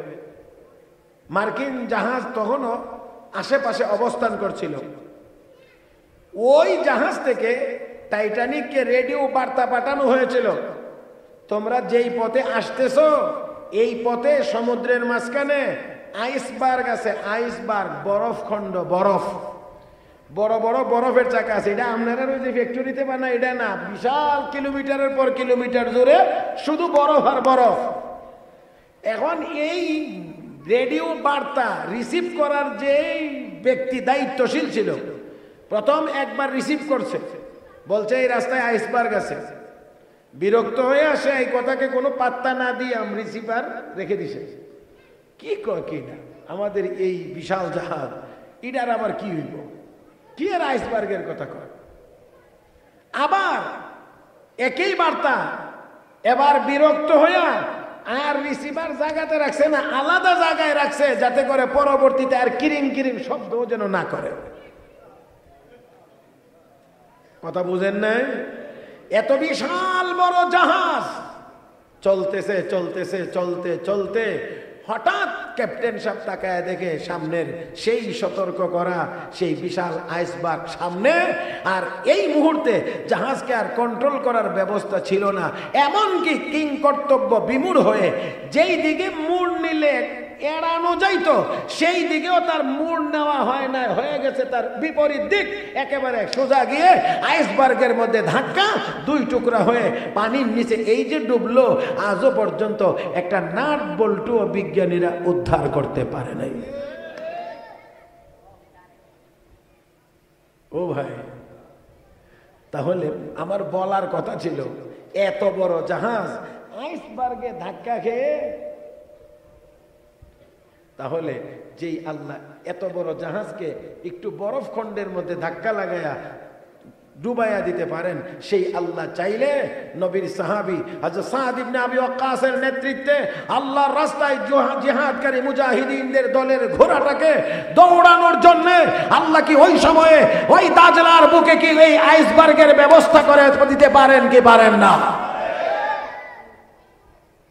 Speaker 1: মার্কিন জাহাজ তখনও আশেপাশে অবস্থান করছিল। ওই জাহাজ থেকে টাইটানিককে রেডিও বার্তা পাঠানো হয়েছিল, তোমরা যেই পথে আসতেছো এই পথে সমুদ্রের মাঝখানে আইসবার্গ আছে, আইসবার্গ বরফখণ্ড, বরফ, বড় বড় বরফের চাকা আছে। এটা আপনারা ওই যে ফ্যাক্টরিতে বানায় এটা না, বিশাল কিলোমিটারের পর কিলোমিটার জুড়ে শুধু বরফ আর বরফ। এখন এই রেডিও বার্তা রিসিভ করার যে ব্যক্তি দায়িত্বশীল ছিল, প্রথম একবার রিসিভ করছে, বলছে এই রাস্তায় আইসবার্গ আছে। বিরক্ত হয়ে আসে, এই কথাকে কোনো পাত্তা না দিয়ে রিসিভার রেখে দিছে। কি কয় কি না, আমাদের এই বিশাল জাহাজ এটার আবার কি হইব, কি আর আইসবার্গের কথা কয়। আবার একই বার্তা এবার বিরক্ত হইয়া আর রিসিভার জায়গাতে রাখছে না, আলাদা জায়গায় রাখছে, যাতে করে পরবর্তীতে আর কিরিং কিরিং শব্দ যেন না করে। কথা বুঝেন নাই? এত বিশাল বড় জাহাজ চলতেছে চলতেছে চলতে চলতে হঠাৎ ক্যাপ্টেন সাহেব তাকায় দেখে সামনের সেই সতর্ক করা সেই বিশাল আইসবার্গ সামনে, আর এই মুহূর্তে জাহাজকে আর কন্ট্রোল করার ব্যবস্থা ছিল না। এমনকি কিং কর্তব্য বিমূঢ় হয়ে যেই দিকে মোড় নিলে এড়ানো যাইতো সেই দিকেও তার মোড় নেওয়া হয় না, হয়ে গেছে তার বিপরীত দিক, একেবারে সোজা গিয়ে আইসবার্গের মধ্যে ধাক্কা, দুই টুকরা হয়ে পানির নিচে এই যে ডুবলো, আজও পর্যন্ত একটা নাট বল্টুও বিজ্ঞানীরা উদ্ধার করতে পারে নাই। ও ভাই, তাহলে আমার বলার কথা ছিল, এত বড় জাহাজ আইসবার্গে ধাক্কা খেয়ে, তাহলে যেই আল্লাহ এত বড় জাহাজকে একটু বরফ খণ্ডের মধ্যে ধাক্কা লাগায়া ডুবাইয়া দিতে পারেন, সেই আল্লাহ চাইলে নবীর সাহাবী হযরত সাদ ইবনে আবি ওয়াক্কাসের নেতৃত্বে আল্লাহর রাস্তায় জিহাদকারী মুজাহিদিনদের দলের ঘোড়াটাকে দৌড়ানোর জন্য আল্লাহ কি ওই সময়ে ওই দাজলার বুকে কি এই আইসবার্গের ব্যবস্থা করে দিতে পারেন কি পারেন না?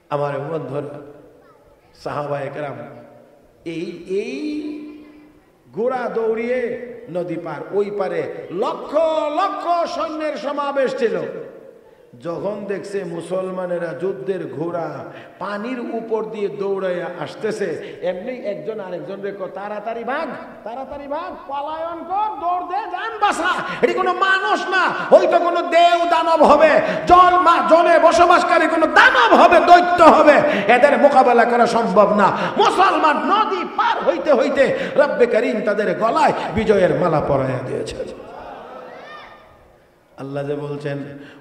Speaker 1: আমার বন্ধুরা, সাহাবায়ে কেরাম এই ঘোড়া দৌড়িয়ে নদী পার, ওই পারে লক্ষ লক্ষ সৈন্যের সমাবেশ ছিল। যখন দেখছে মুসলমানেরা যুদ্ধের ঘোড়া পানির উপর দিয়ে দৌড়াইয়া আসতেছে, এমনি একজন আরেকজন রেখো, তাড়াতাড়ি ভাগ, তাড়াতাড়ি ভাগ, পলায়ন কর, দৌড় দে, জান বাঁচা। এটি কোনো মানুষ না, ওই তো কোনো দেব দানব হবে, জলে বসবাসকারী কোনো দানব হবে, দৈত্য হবে, এদের মোকাবেলা করা সম্ভব না। মুসলমান নদী পার হইতে হইতে রব্বে করিম তাদের গলায় বিজয়ের মালা পরাইয়া দিয়েছে। আল্লাহ যে বলছেন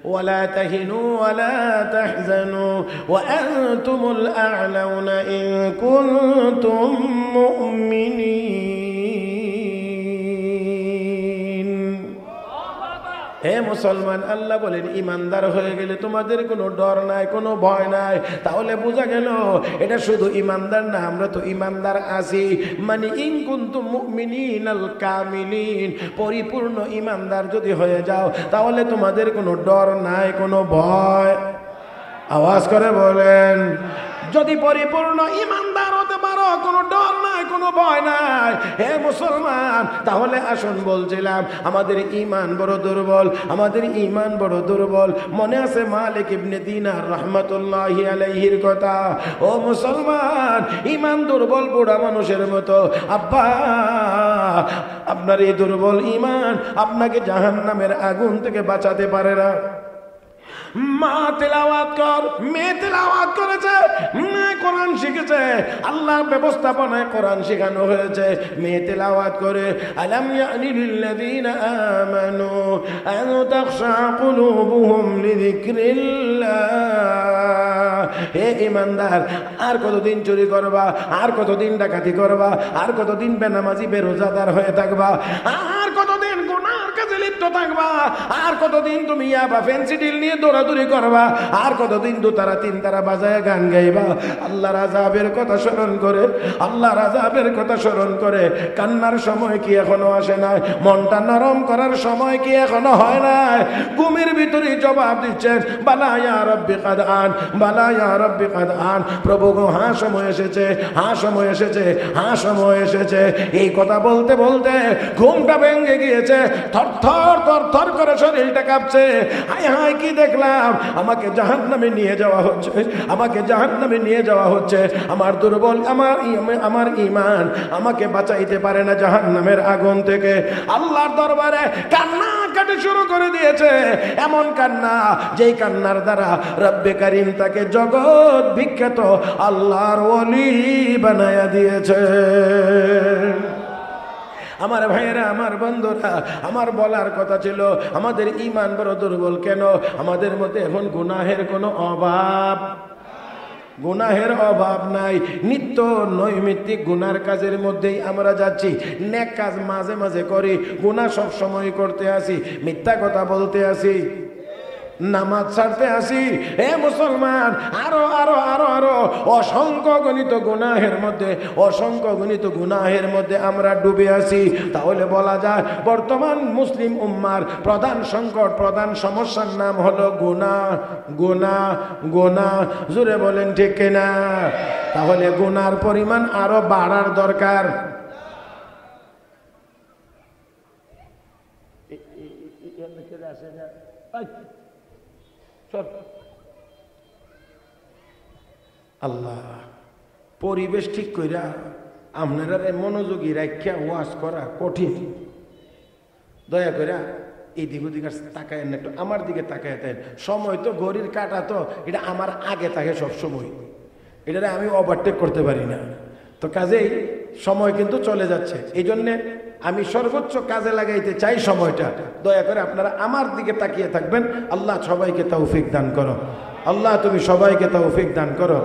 Speaker 1: ওয়ালা তাহিনু ওয়ালা তাহজানু ওয়া আনতুমুল আ'লাউনা ইন কুনতুম মুমিনিন। হে মুসলমান, আল্লাহ বলেন ইমানদার হয়ে গেলে তোমাদের কোনো ডর নাই, কোনো ভয় নাই। তাহলে বোঝা গেল এটা শুধু ইমানদার না, আমরা তো ইমানদার আছি, মানে ইন কুনতুম মুমিনিনাল কামিলিন, পরিপূর্ণ ইমানদার যদি হয়ে যাও তাহলে তোমাদের কোনো ডর নাই, কোনো ভয়। আওয়াজ করে বলেন, যদি পরিপূর্ণ ইমানদার হতে পারো, কোনো ডর নাই, কোনো ভয় নাই। হে মুসলমান, তাহলে আসুন, বলছিলাম আমাদের ঈমান বড় দুর্বল, আমাদের ঈমান বড় দুর্বল। মনে আছে মালিক ইবনে দিনার রাহমাতুল্লাহি আলাইহির কথা? ও মুসলমান, ঈমান দুর্বল বুড়া মানুষের মতো। আব্বা, আপনার এই দুর্বল ঈমান আপনাকে জাহান্নামের আগুন থেকে বাঁচাতে পারে না। মা তেলাওয়াত কর, মেয়ে তেলাওয়াত করেছে, মেয়ে কোরআন শিখেছে, আল্লাহর ব্যবস্থাপনায় কোরআন শেখানো হয়েছে, মেয়ে তেলাওয়াত করে আলাম ইয়ানি লিল্লাযীনা আমানু আন তাখশা কুলুবুহুম লিযিকরিল্লাহ। হে ঈমানদার, আর কতদিন চুরি করবা, আর কতদিন ডাকাতি করবা, আর কতদিন বেনামাজি বেরোজাদার হয়ে থাকবা, আর কতদিন গুনার কাজে লিপ্ত থাকবা, আর কতদিন তুমি ইয়াবা ফেন্সিডিল নিয়ে দৌড়াদৌড়ি করবা, আর কতদিন দুতারা তিনতারা বাজায় গান গাইবা। আল্লাহর আযাবের কথা স্মরণ করে, আল্লাহর আযাবের কথা স্মরণ করে কান্নার সময় কি এখনো আসে নাই? মনটা নরম করার সময় কি এখনো হয় নাই? ঘুমের ভিতরে জবাব দিচ্ছেন বালা ইয়া রাব্বি কাদ আন, বালা ইয়া রাব্বি কাদ আন। প্রভু গো, হ্যাঁ সময় এসেছে, হ্যাঁ সময় এসেছে, হ্যাঁ সময় এসেছে। এই কথা বলতে বলতে ঘুমটা ভেঙে গিয়েছে, থরথর থরথর করে শরীরটা কাঁপছে। হায় হায়, কি দেখলাম? আমাকে জাহান্নামে নিয়ে যাওয়া হচ্ছে, আমাকে জাহান্নামে নিয়ে যাওয়া হচ্ছে। আমার দুর্বল, আমার ঈমান আমাকে বাঁচাইতে পারে না জাহান্নামের আগুন থেকে। আল্লাহর দরবারে কান্না কাটে শুরু করে দিয়েছে, এমন কান্না যেই কান্নার দ্বারা রব্বে কারীম তাকে জগৎ বিখ্যাত আল্লাহর ওলি বানায়া দিয়েছে। আমার ভাইয়েরা, আমার বন্ধুরা, আমার বলার কথা ছিল আমাদের ঈমান বড় দুর্বল কেন? আমাদের মধ্যে এখন গুনাহের কোনো অভাব, গুনাহের অভাব নাই। নিত্য নৈমিত্তিক গুনার কাজের মধ্যেই আমরা যাচ্ছি। নেক কাজ মাঝে মাঝে করি, গুনাহ সব সময় করতে আসি, মিথ্যা কথা বলতে আসি, নামাজ ছাড়তে আসি, হে মুসলমান, আরো আরো আরো আরো অসংখ্য গণিত গুনাহের মধ্যে, অসংখ্য গণিত গুনাহের মধ্যে আমরা ডুবে আছি। তাহলে বলা যায় বর্তমান মুসলিম উম্মার প্রধান সংকট, প্রধান সমস্যার নাম হলো গুনাহ। গুনাহ, গুনাহ, জোরে বলেন ঠিক কিনা? তাহলে গুনার পরিমাণ আরো বাড়ার দরকার। আল্লাহ পরিবেশ ঠিক কইরা আপনারা মনোযোগী রাখিয়া ওয়াজ করা কঠিন। দয়া করে এইদিক ওদিক তাকায় না, একটু আমার দিকে তাকায় দেন। সময় তো ঘড়ির কাটা, তো এটা আমার আগে থাকে সব সময়, এটা আমি ওভারটেক করতে পারি না। তো কাজেই সময় কিন্তু চলে যাচ্ছে, এই জন্যে আমি সর্বোচ্চ কাজে লাগাইতে চাই সময়টা। দয়া করে আপনারা আমার দিকে তাকিয়ে থাকবেন। আল্লাহ সবাইকে তৌফিক দান করো। আল্লাহ তুমি সবাইকে তৌফিক দান করো।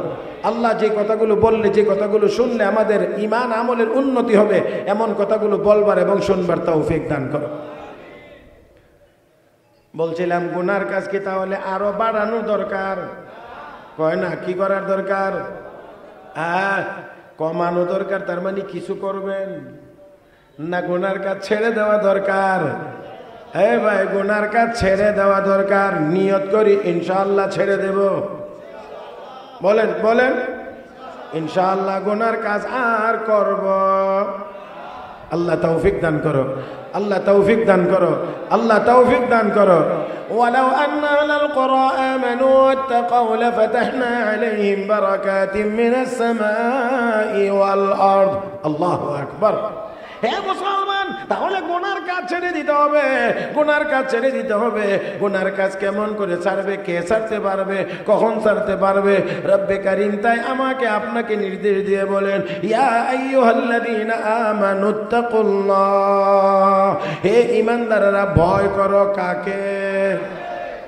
Speaker 1: আল্লাহ যে কথাগুলো বললে, যে কথাগুলো শুনলে আমাদের ঈমান আমলের উন্নতি হবে, এমন কথাগুলো বলবার এবং শুনবার তৌফিক দান করো। বলছিলাম গুনার কাজ কি তাহলে আরো বাড়ানো দরকার? কয় না, কি করার দরকার? কমানো দরকার। তার মানে কিছু করবেন না, গুনার কাজ ছেড়ে দেওয়া দরকার। ভাই গুনার কাজ ছেড়ে দেওয়া দরকার। নিয়ত করি ইনশাআল্লাহ ছেড়ে দেব। বলেন বলেন, ইনশাআল্লাহ গুনার কাজ আর করব। আল্লাহ তৌফিক দান করো, আল্লাহ তৌফিক দান করো, আল্লাহ তৌফিক দান করো। ওয়ালাউ আন্না আহলাল কুরা আমানু ওয়াত্তাকাউ লাফাতাহনা আলাইহিম বারাকাতিম মিনাস সামাই ওয়াল আরদ। আল্লাহু আকবার। হে মুসলমান, তাহলে গুনার কাজ ছেড়ে দিতে হবে, গুনার কাজ ছেড়ে দিতে হবে। গুনার কাজ কেমন করে ছাড়বে? কে ছাড়তে পারবে? কখন ছাড়তে পারবে? রব্বে কারীম তাই আমাকে আপনাকে নির্দেশ দিয়ে বলেন, ইয়া আইয়ুহাল্লাযীনা আমানুত্তাকুল্লাহ, হে ঈমানদাররা ভয় করো। কাকে?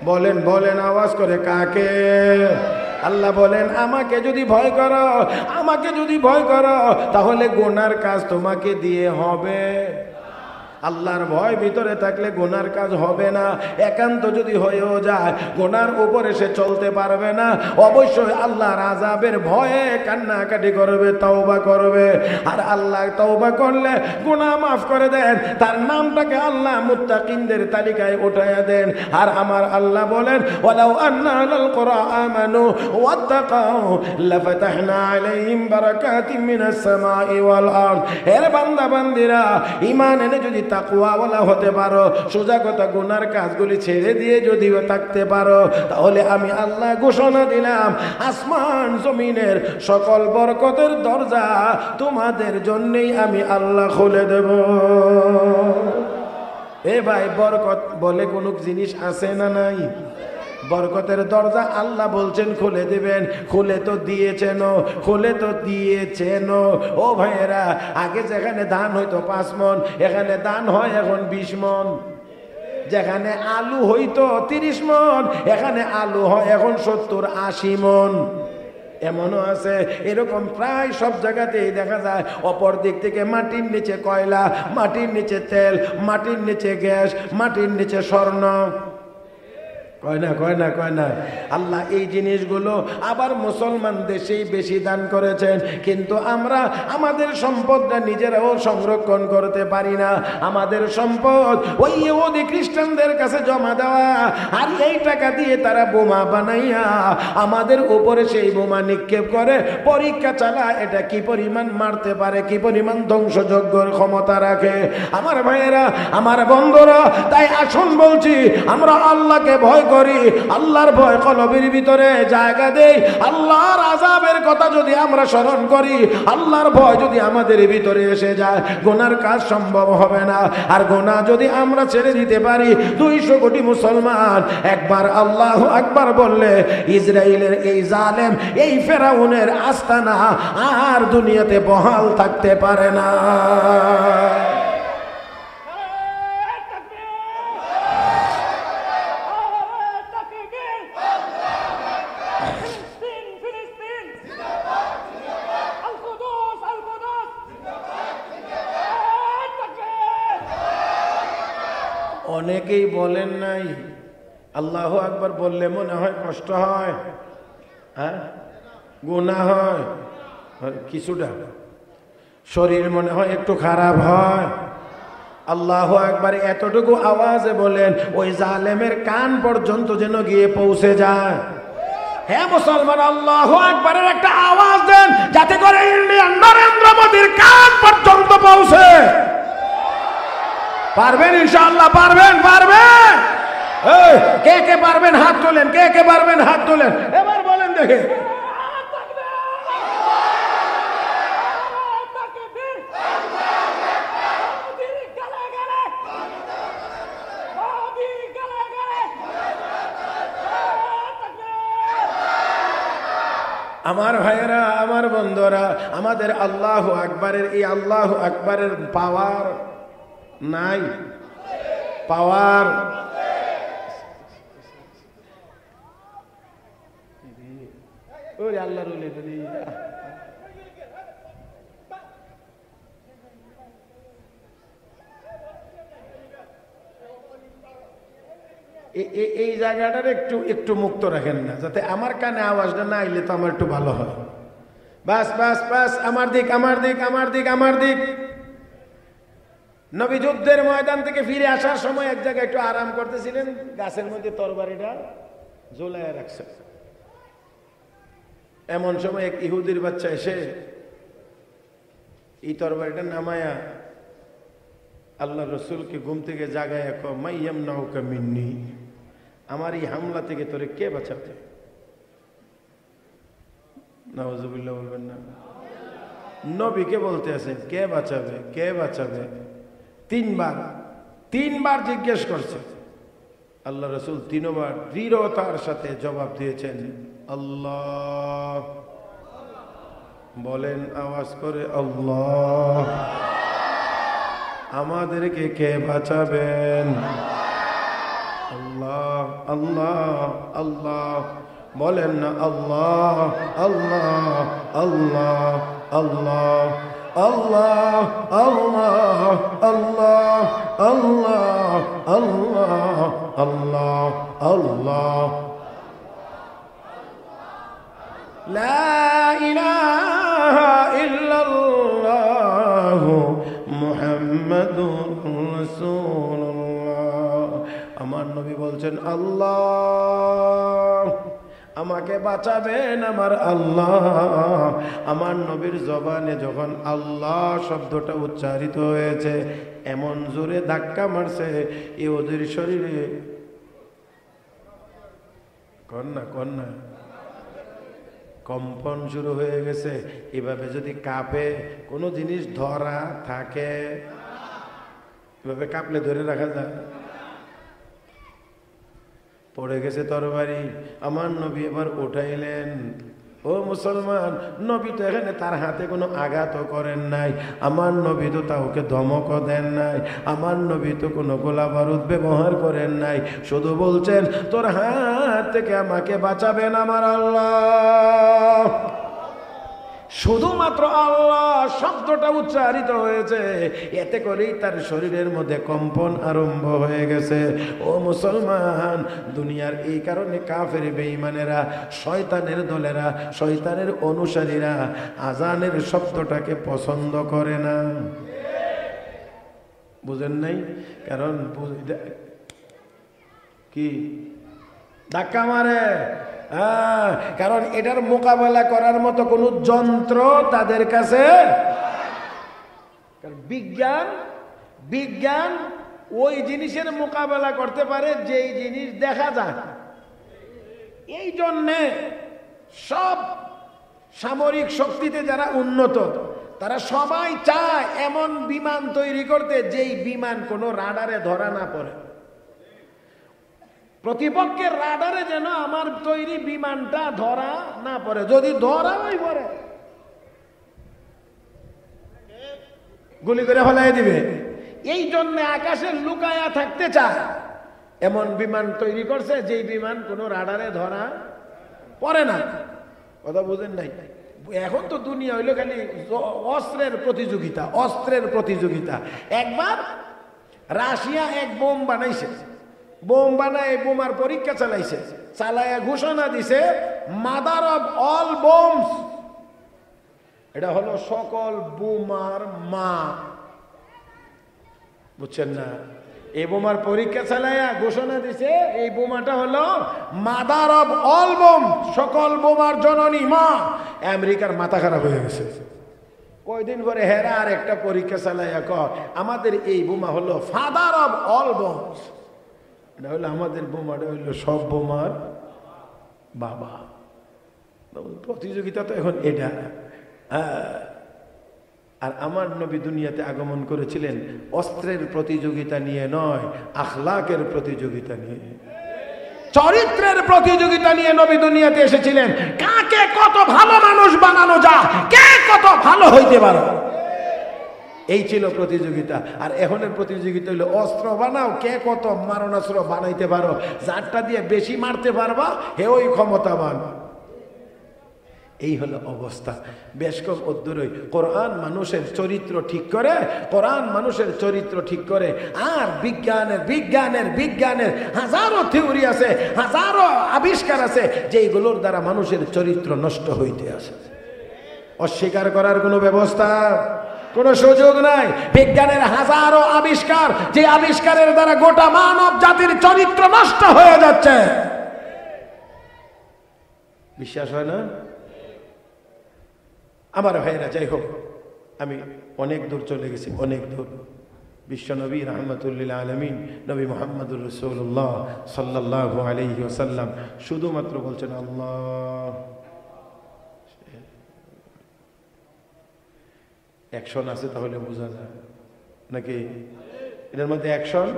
Speaker 1: বলেন বলেন আওয়াজ করে, কাকে? আল্লাহ বলেন আমাকে যদি ভয় করো, আমাকে যদি ভয় করো, তাহলে গুনার কাজ তোমাকে দিয়ে হবে। আল্লাহর ভয় ভিতরে থাকলে গুনার কাজ হবে না। একান্ত যদি হয়েও যায়, গুনার উপরে সে চলতে পারবে না। অবশ্যই আল্লাহর আযাবের ভয়ে কান্নাকাটি করবে, তওবা করবে। আর আল্লাহ তওবা করলে গুনাহ মাফ করে দেন, তার নামটাকে আল্লাহ মুত্তাকিনদের তালিকায় উঠায়া দেন। আর আমার আল্লাহ বলেন, ওয়ালাউ আন্না আহলাল কুরা আমানু ওয়াত্তাকাউ লাফাতাহনা আলাইহিম বারাকাতিম মিনাস সামাই ওয়াল আরদ। হে বান্দা বান্দিরা, ঈমান এনে যদি তাকওয়াওয়ালা হতে পারো, সোজা কথা গুনার কাজগুলি ছেড়ে দিয়ে যদি থাকতে পারো, তাহলে আমি আল্লাহ ঘোষণা দিলাম, আসমান জমিনের সকল বরকতের দরজা তোমাদের জন্যই আমি আল্লাহ খুলে দেব। ভাই বরকত বলে কোনো জিনিস আছে না নাই? বরকতের দরজা আল্লাহ বলছেন খুলে দিবেন। খুলে তো দিয়েছেন, খুলে তো দিয়েছেন। ও ভাইয়েরা, আগে যেখানে ধান হইতো 5 মণ, এখানে ধান হয় এখন 20 মণ। যেখানে আলু হইতো 30 মণ, এখানে আলু হয় এখন 70-80 মণ। এমনও আছে, এরকম প্রায় সব জায়গাতেই দেখা যায়। অপর দিক থেকে মাটির নিচে কয়লা, মাটির নিচে তেল, মাটির নিচে গ্যাস, মাটির নিচে স্বর্ণ। কয় না কয় না কয় না। আল্লাহ এই জিনিসগুলো আবার মুসলমান দেশেই বেশি দান করেছেন, কিন্তু আমরা আমাদের সম্পদটা নিজেরাও সংরক্ষণ করতে পারি না। আমাদের সম্পদ ওই ইহুদি খ্রিস্টানদের কাছে জমা দেওয়া, আর এই টাকা দিয়ে তারা বোমা বানাইয়া আমাদের উপরে সেই বোমা নিক্ষেপ করে, পরীক্ষা চালায় এটা কি পরিমাণ মারতে পারে, কি পরিমাণ ধ্বংসযজ্ঞের ক্ষমতা রাখে। আমার ভাইয়েরা, আমার বন্ধুরা, তাই আসুন বলছি, আমরা আল্লাহকে ভয় করি, আল্লাহর ভয় কলবের ভিতরে জায়গা দেই। আল্লাহর আযাবের কথা যদি আমরা স্মরণ করি, আল্লাহর ভয় যদি আমাদের ভিতরে এসে যায়, গুনার কাজ সম্ভব হবে না। আর গুনাহ যদি আমরা ছেড়ে দিতে পারি, 200 কোটি মুসলমান একবার আল্লাহু আকবার বললে ইসরায়েলের এই জালেম, এই ফেরাউনের আস্তানা আর দুনিয়াতে বহাল থাকতে পারে না। অনেকেই বলেন নাই আল্লাহু আকবার বললে মনে হয় কষ্ট হয়, হ্যাঁ, গুনাহ হয় কিছুটা, শরীর মনে হয় একটু খারাপ হয়। আল্লাহু আকবার এতটুকু আওয়াজে বলেন ওই জালেমের কান পর্যন্ত যেন গিয়ে পৌঁছে যায়। হ্যাঁ মুসলমান, আল্লাহু আকবারের একটা আওয়াজ দেন যাতে করে ইন্ডিয়ান নরেন্দ্র মোদীর কান পর্যন্ত পৌঁছে। পারবেন ইনশাআল্লাহ, পারবেন, পারবেন। কে কে পারবেন হাত তোলেন, কে কে পারবেন হাত তোলেন, এবার বলেন দেখে। আমার ভাইয়েরা, আমার বন্ধুরা, আমাদের আল্লাহু আকবারের এই আল্লাহু আকবারের পাওয়ার নাই, পাওয়ার আল্লাহর এই জায়গাটার একটু একটু মুক্ত রাখেন না, যাতে আমার কানে আওয়াজটা না আইলে তো আমার একটু ভালো হয়। বাস বাস বাস, আমার দিক, আমার দিক, আমার দিক, আমার দিক। নবী যুদ্ধের ময়দান থেকে ফিরে আসার সময় এক জায়গায় একটু আরাম করতেছিলেন, গাছের মধ্যে তরবারিটা ঝোলায় রাখছে। এমন সময় এক ইহুদির বাচ্চা এসে এই তরবারিটা নামায়া আল্লাহ রসুলকে ঘুম থেকে জাগায় মাইয়াম নাউকা মিন্নি, আমার এই হামলা থেকে তোরে কে বাঁচাবে? নাউজুবিল্লাহ বলবেন না, নবীকে বলতে আছেন কে বাঁচাবে, কে বাঁচাবে? তিনবার জিজ্ঞেস করছে। আল্লাহ রসুল তিনবার দৃঢ়তার সাথে জবাব দিয়েছেন আল্লাহ। বলেন আওয়াজ করে আল্লাহ। আমাদেরকে কে বাঁচাবেন? আল্লাহ আল্লাহ আল্লাহ। বলেন না আল্লাহ আল্লাহ আল্লাহ আল্লাহ আল্লাহ আল্লাহ আল্লাহ আল্লাহ আল্লাহ আল্লাহ আল্লাহ। লা ইলাহা ইল্লাল্লাহ মুহাম্মাদুর রাসূলুল্লাহ। আমার নবী বলছেন আল্লাহ আমাকে বাঁচাবেন আমার আল্লাহ। আমার নবীর জবানে যখন আল্লাহ শব্দটা উচ্চারিত হয়েছে, এমন জোরে ধাক্কা মারছে ইহুদির শরীরে, কন্যা কন্যা কম্পন শুরু হয়ে গেছে। এভাবে যদি কাঁপে কোনো জিনিস ধরা থাকে, এভাবে কাঁপলে ধরে রাখা যায়? পড়ে গেছে তরবারি। আমার নবী এবার উঠাইলেন। ও মুসলমান, নবী তো এখানে তার হাতে কোনো আঘাতও করেন নাই, আমার নবী তো তাকে ধমকও দেন নাই, আমার নবী তো কোনো গোলা বারুদ ব্যবহার করেন নাই, শুধু বলছেন তোর হাত থেকে আমাকে বাঁচাবেন আমার আল্লাহ। শুধুমাত্র আল্লাহ শব্দটা উচ্চারিত হয়েছে, এতে করেই তার শরীরের মধ্যে কম্পন আরম্ভ হয়ে গেছে। ও মুসলমান, দুনিয়ার এই কারণে কাফের বেঈমানেরা, শয়তানের দলেরা, শয়তানের অনুসারীরা আজানের শব্দটাকে পছন্দ করে না। বুঝেন নাই? কারণ কি ধাক্কা মারে, কারণ এটার মোকাবেলা করার মতো কোন যন্ত্র তাদের কাছে। বিজ্ঞান ওই জিনিসের মোকাবেলা করতে পারে যেই জিনিস দেখা যায়। এই জন্যে সব সামরিক শক্তিতে যারা উন্নত, তারা সবাই চায় এমন বিমান তৈরি করতে যেই বিমান কোনো রাডারে ধরা না পড়ে। প্রতিপক্ষের রাডারে যেন আমার তৈরি বিমানটা ধরা না পড়ে, যদি ধরা পড়ে গুলি করে ফেলাই দিবে। এই জন্য আকাশে লুকায়া থাকতে চায়, এমন বিমান তৈরি করছে যেই বিমান কোনো রাডারে ধরা পড়ে না। কথা বুঝেন নাই? এখন তো দুনিয়া হইলো খালি অস্ত্রের প্রতিযোগিতা, অস্ত্রের প্রতিযোগিতা। একবার রাশিয়া এক বোম বানাইছে, বোম বানায় বোমার পরীক্ষা চালাইছে, চালায়া ঘোষণা দিছে মাদার অফ অল বোমস, এটা হলো সকল বোমার মা। বুঝছেন না? এই বোমার পরীক্ষা চালায়া ঘোষণা দিছে এই বোমাটা হলো মাদার অফ অল বোম, সকল বোমার জননী মা। আমেরিকার মাথা খারাপ হয়ে গেছে। কয়দিন পরে হেরা আর একটা পরীক্ষা চালাইয়া কয় আমাদের এই বোমা হলো ফাদার অফ অল বোমস, এটা হলো আমাদের বোমাটা হইলো সব বোমার বাবা। প্রতিযোগিতা তো এখন এটা। আর আমার নবী দুনিয়াতে আগমন করেছিলেন অস্ত্রের প্রতিযোগিতা নিয়ে নয়, আখলাকের প্রতিযোগিতা নিয়ে, চরিত্রের প্রতিযোগিতা নিয়ে নবী দুনিয়াতে এসেছিলেন। কাকে কত ভালো মানুষ বানানো যায়, কে কত ভালো হইতে পারে, এই ছিল প্রতিযোগিতা। আর এখনের প্রতিযোগিতা হলো অস্ত্র বানাও, কে কত মারণাস্ত্র বানাইতে পারো, যারটা দিয়ে বেশি মারতে পারবা হে ওই ক্ষমতাবান। এই হলো অবস্থা। বেশ কম অদ্দূরই কোরআন মানুষের চরিত্র ঠিক করে, কোরআন মানুষের চরিত্র ঠিক করে। আর বিজ্ঞানের হাজারো থিওরি আছে, হাজারো আবিষ্কার আছে যেগুলোর দ্বারা মানুষের চরিত্র নষ্ট হইতে আসে। অস্বীকার করার কোনো ব্যবস্থা, কোনো সুযোগ নাই। বিজ্ঞানের হাজারো আবিষ্কার, যে আবিষ্কারের দ্বারা গোটা মানব জাতির চরিত্র নষ্ট হয়ে যাচ্ছে। বিশ্বাস হয় না? আমার ভাইরা, যাই হোক, আমি অনেক দূর চলে গেছি, অনেক দূর। বিশ্বনবী রাহমাতুল্লিল আলামিন নবী মুহাম্মদুর রাসূলুল্লাহ সাল্লাল্লাহু আলাইহি ওয়াসাল্লাম শুধুমাত্র বলছেন আল্লাহ। অ্যাকশন আছে তাহলে বোঝা যায় নাকি? এটার মধ্যে অ্যাকশন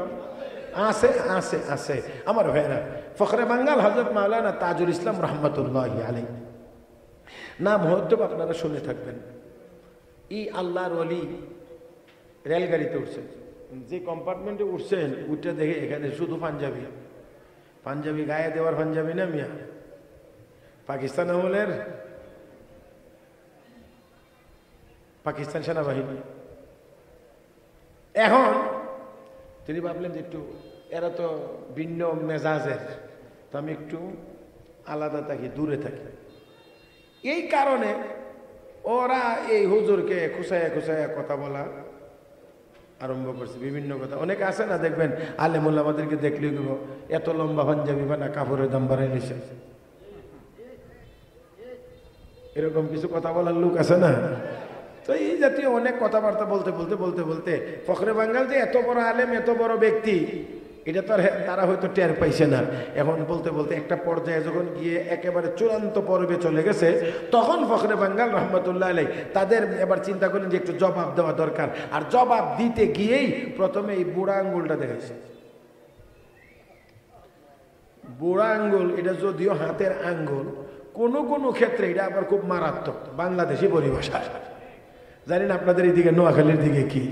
Speaker 1: আছে আছে আছে। আমার ভাইরা, ফখরে বাঙ্গাল হযরত মাওলানা তাজুল ইসলাম রাহমাতুল্লাহি আলাইহি নাম হয়তো আপনারা শুনে থাকবেন। এই আল্লাহর ওলি রেলগাড়িতে উঠছেন, যে কম্পার্টমেন্টে উঠছেন উঠে দেখে এখানে শুধু পাঞ্জাবি, পাঞ্জাবি গায়ে দেওয়ার পাঞ্জাবি না মিয়া, পাকিস্তান আমলের পাকিস্তান সেনাবাহিনী। এখন তিনি ভাবলেন যে একটু এরা তো ভিন্ন মেজাজের, তো আমি একটু আলাদা থাকি, দূরে থাকি। এই কারণে ওরা এই হুজুরকে খুশায়া কথা বলা আরম্ভ করছে, বিভিন্ন কথা। অনেকে আছে না, দেখবেন আলেমুল আমাদেরকে দেখলে এত লম্বা পাঞ্জাবি বানা কাপড়ের দাম বাড়াই নিছে, এরকম কিছু কথা বলার লোক আছে না। তো এই জাতীয় অনেক কথাবার্তা বলতে ফখরে বাঙ্গাল যে এত বড় আলেম, এত বড় ব্যক্তি, এটা তো তারা হয়তো টের পাইছে না। এখন বলতে একটা পর্যায়ে যখন গিয়ে একেবারে চূড়ান্ত পর্বে চলে গেছে, তখন ফখরে বাঙ্গাল রহমতুল্লাহ আলাই তাদের এবার চিন্তা করলেন যে একটু জবাব দেওয়া দরকার। আর জবাব দিতে গিয়েই প্রথমে এই বুড়া আঙ্গুলটা দেখাইছে। বুড়া আঙ্গুল এটা যদিও হাতের আঙ্গুল, কোনো ক্ষেত্রে এটা আবার খুব মারাত্মক বাংলাদেশি পরিভাষা। জানি না আপনাদের এইদিকে নোয়াখালীর দিকে কি,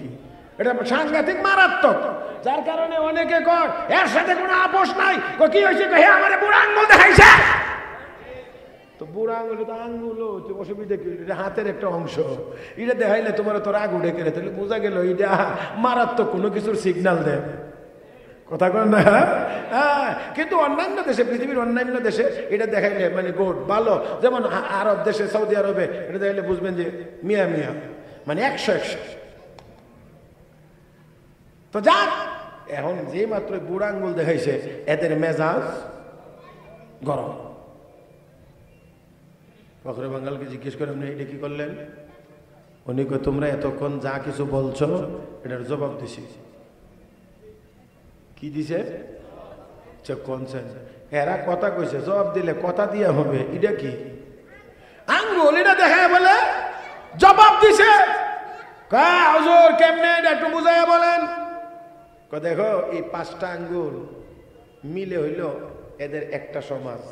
Speaker 1: এটা সাংঘাতিক মারাত্মক। যার কারণে অনেকে কয় এর সাথে কোনো আপোষ নাই, কি হয়েছে, হে আমার বুড়া আঙ্গুল দেখাইছে। তো বুড়া আঙ্গুল তো আঙ্গুল অসুবিধা কি, এটা হাতের একটা অংশ, এটা দেখাইলে তোমার তো রাগ উঠে গেলে তাহলে বোঝা গেল এটা মারাত্মক কোনো কিছুর সিগন্যাল দেয়। কথা কন না? হ্যাঁ, কিন্তু অন্যান্য দেশে, পৃথিবীর অন্যান্য দেশে এটা দেখাইলে মানে গুড, ভালো। যেমন আরব দেশে, সৌদি আরবে এটা দেখাইলে বুঝবেন যে মিয়া মানে 100। তো যাক, এখন যে মাত্র বুড়া আঙ্গুল দেখাইছে এদের মেজাজ গরম। ফখরে বাঙ্গালকে জিজ্ঞেস করে আপনি এটা কি করলেন? উনি কই তোমরা এতক্ষণ যা কিছু বলছো এটার জবাব দিছি। কি দিছে? এরা কথা কইছে, জবাব দিলে কথা দিয়া হবে। এটা কি আঙ্গুল? এটা দেখায় বলে জবাব দিছে। হুজুর কেমনে একটু বুঝাইয়া বলেন। দেখো এই 5টা আঙ্গুল মিলে হইল এদের একটা সমাজ,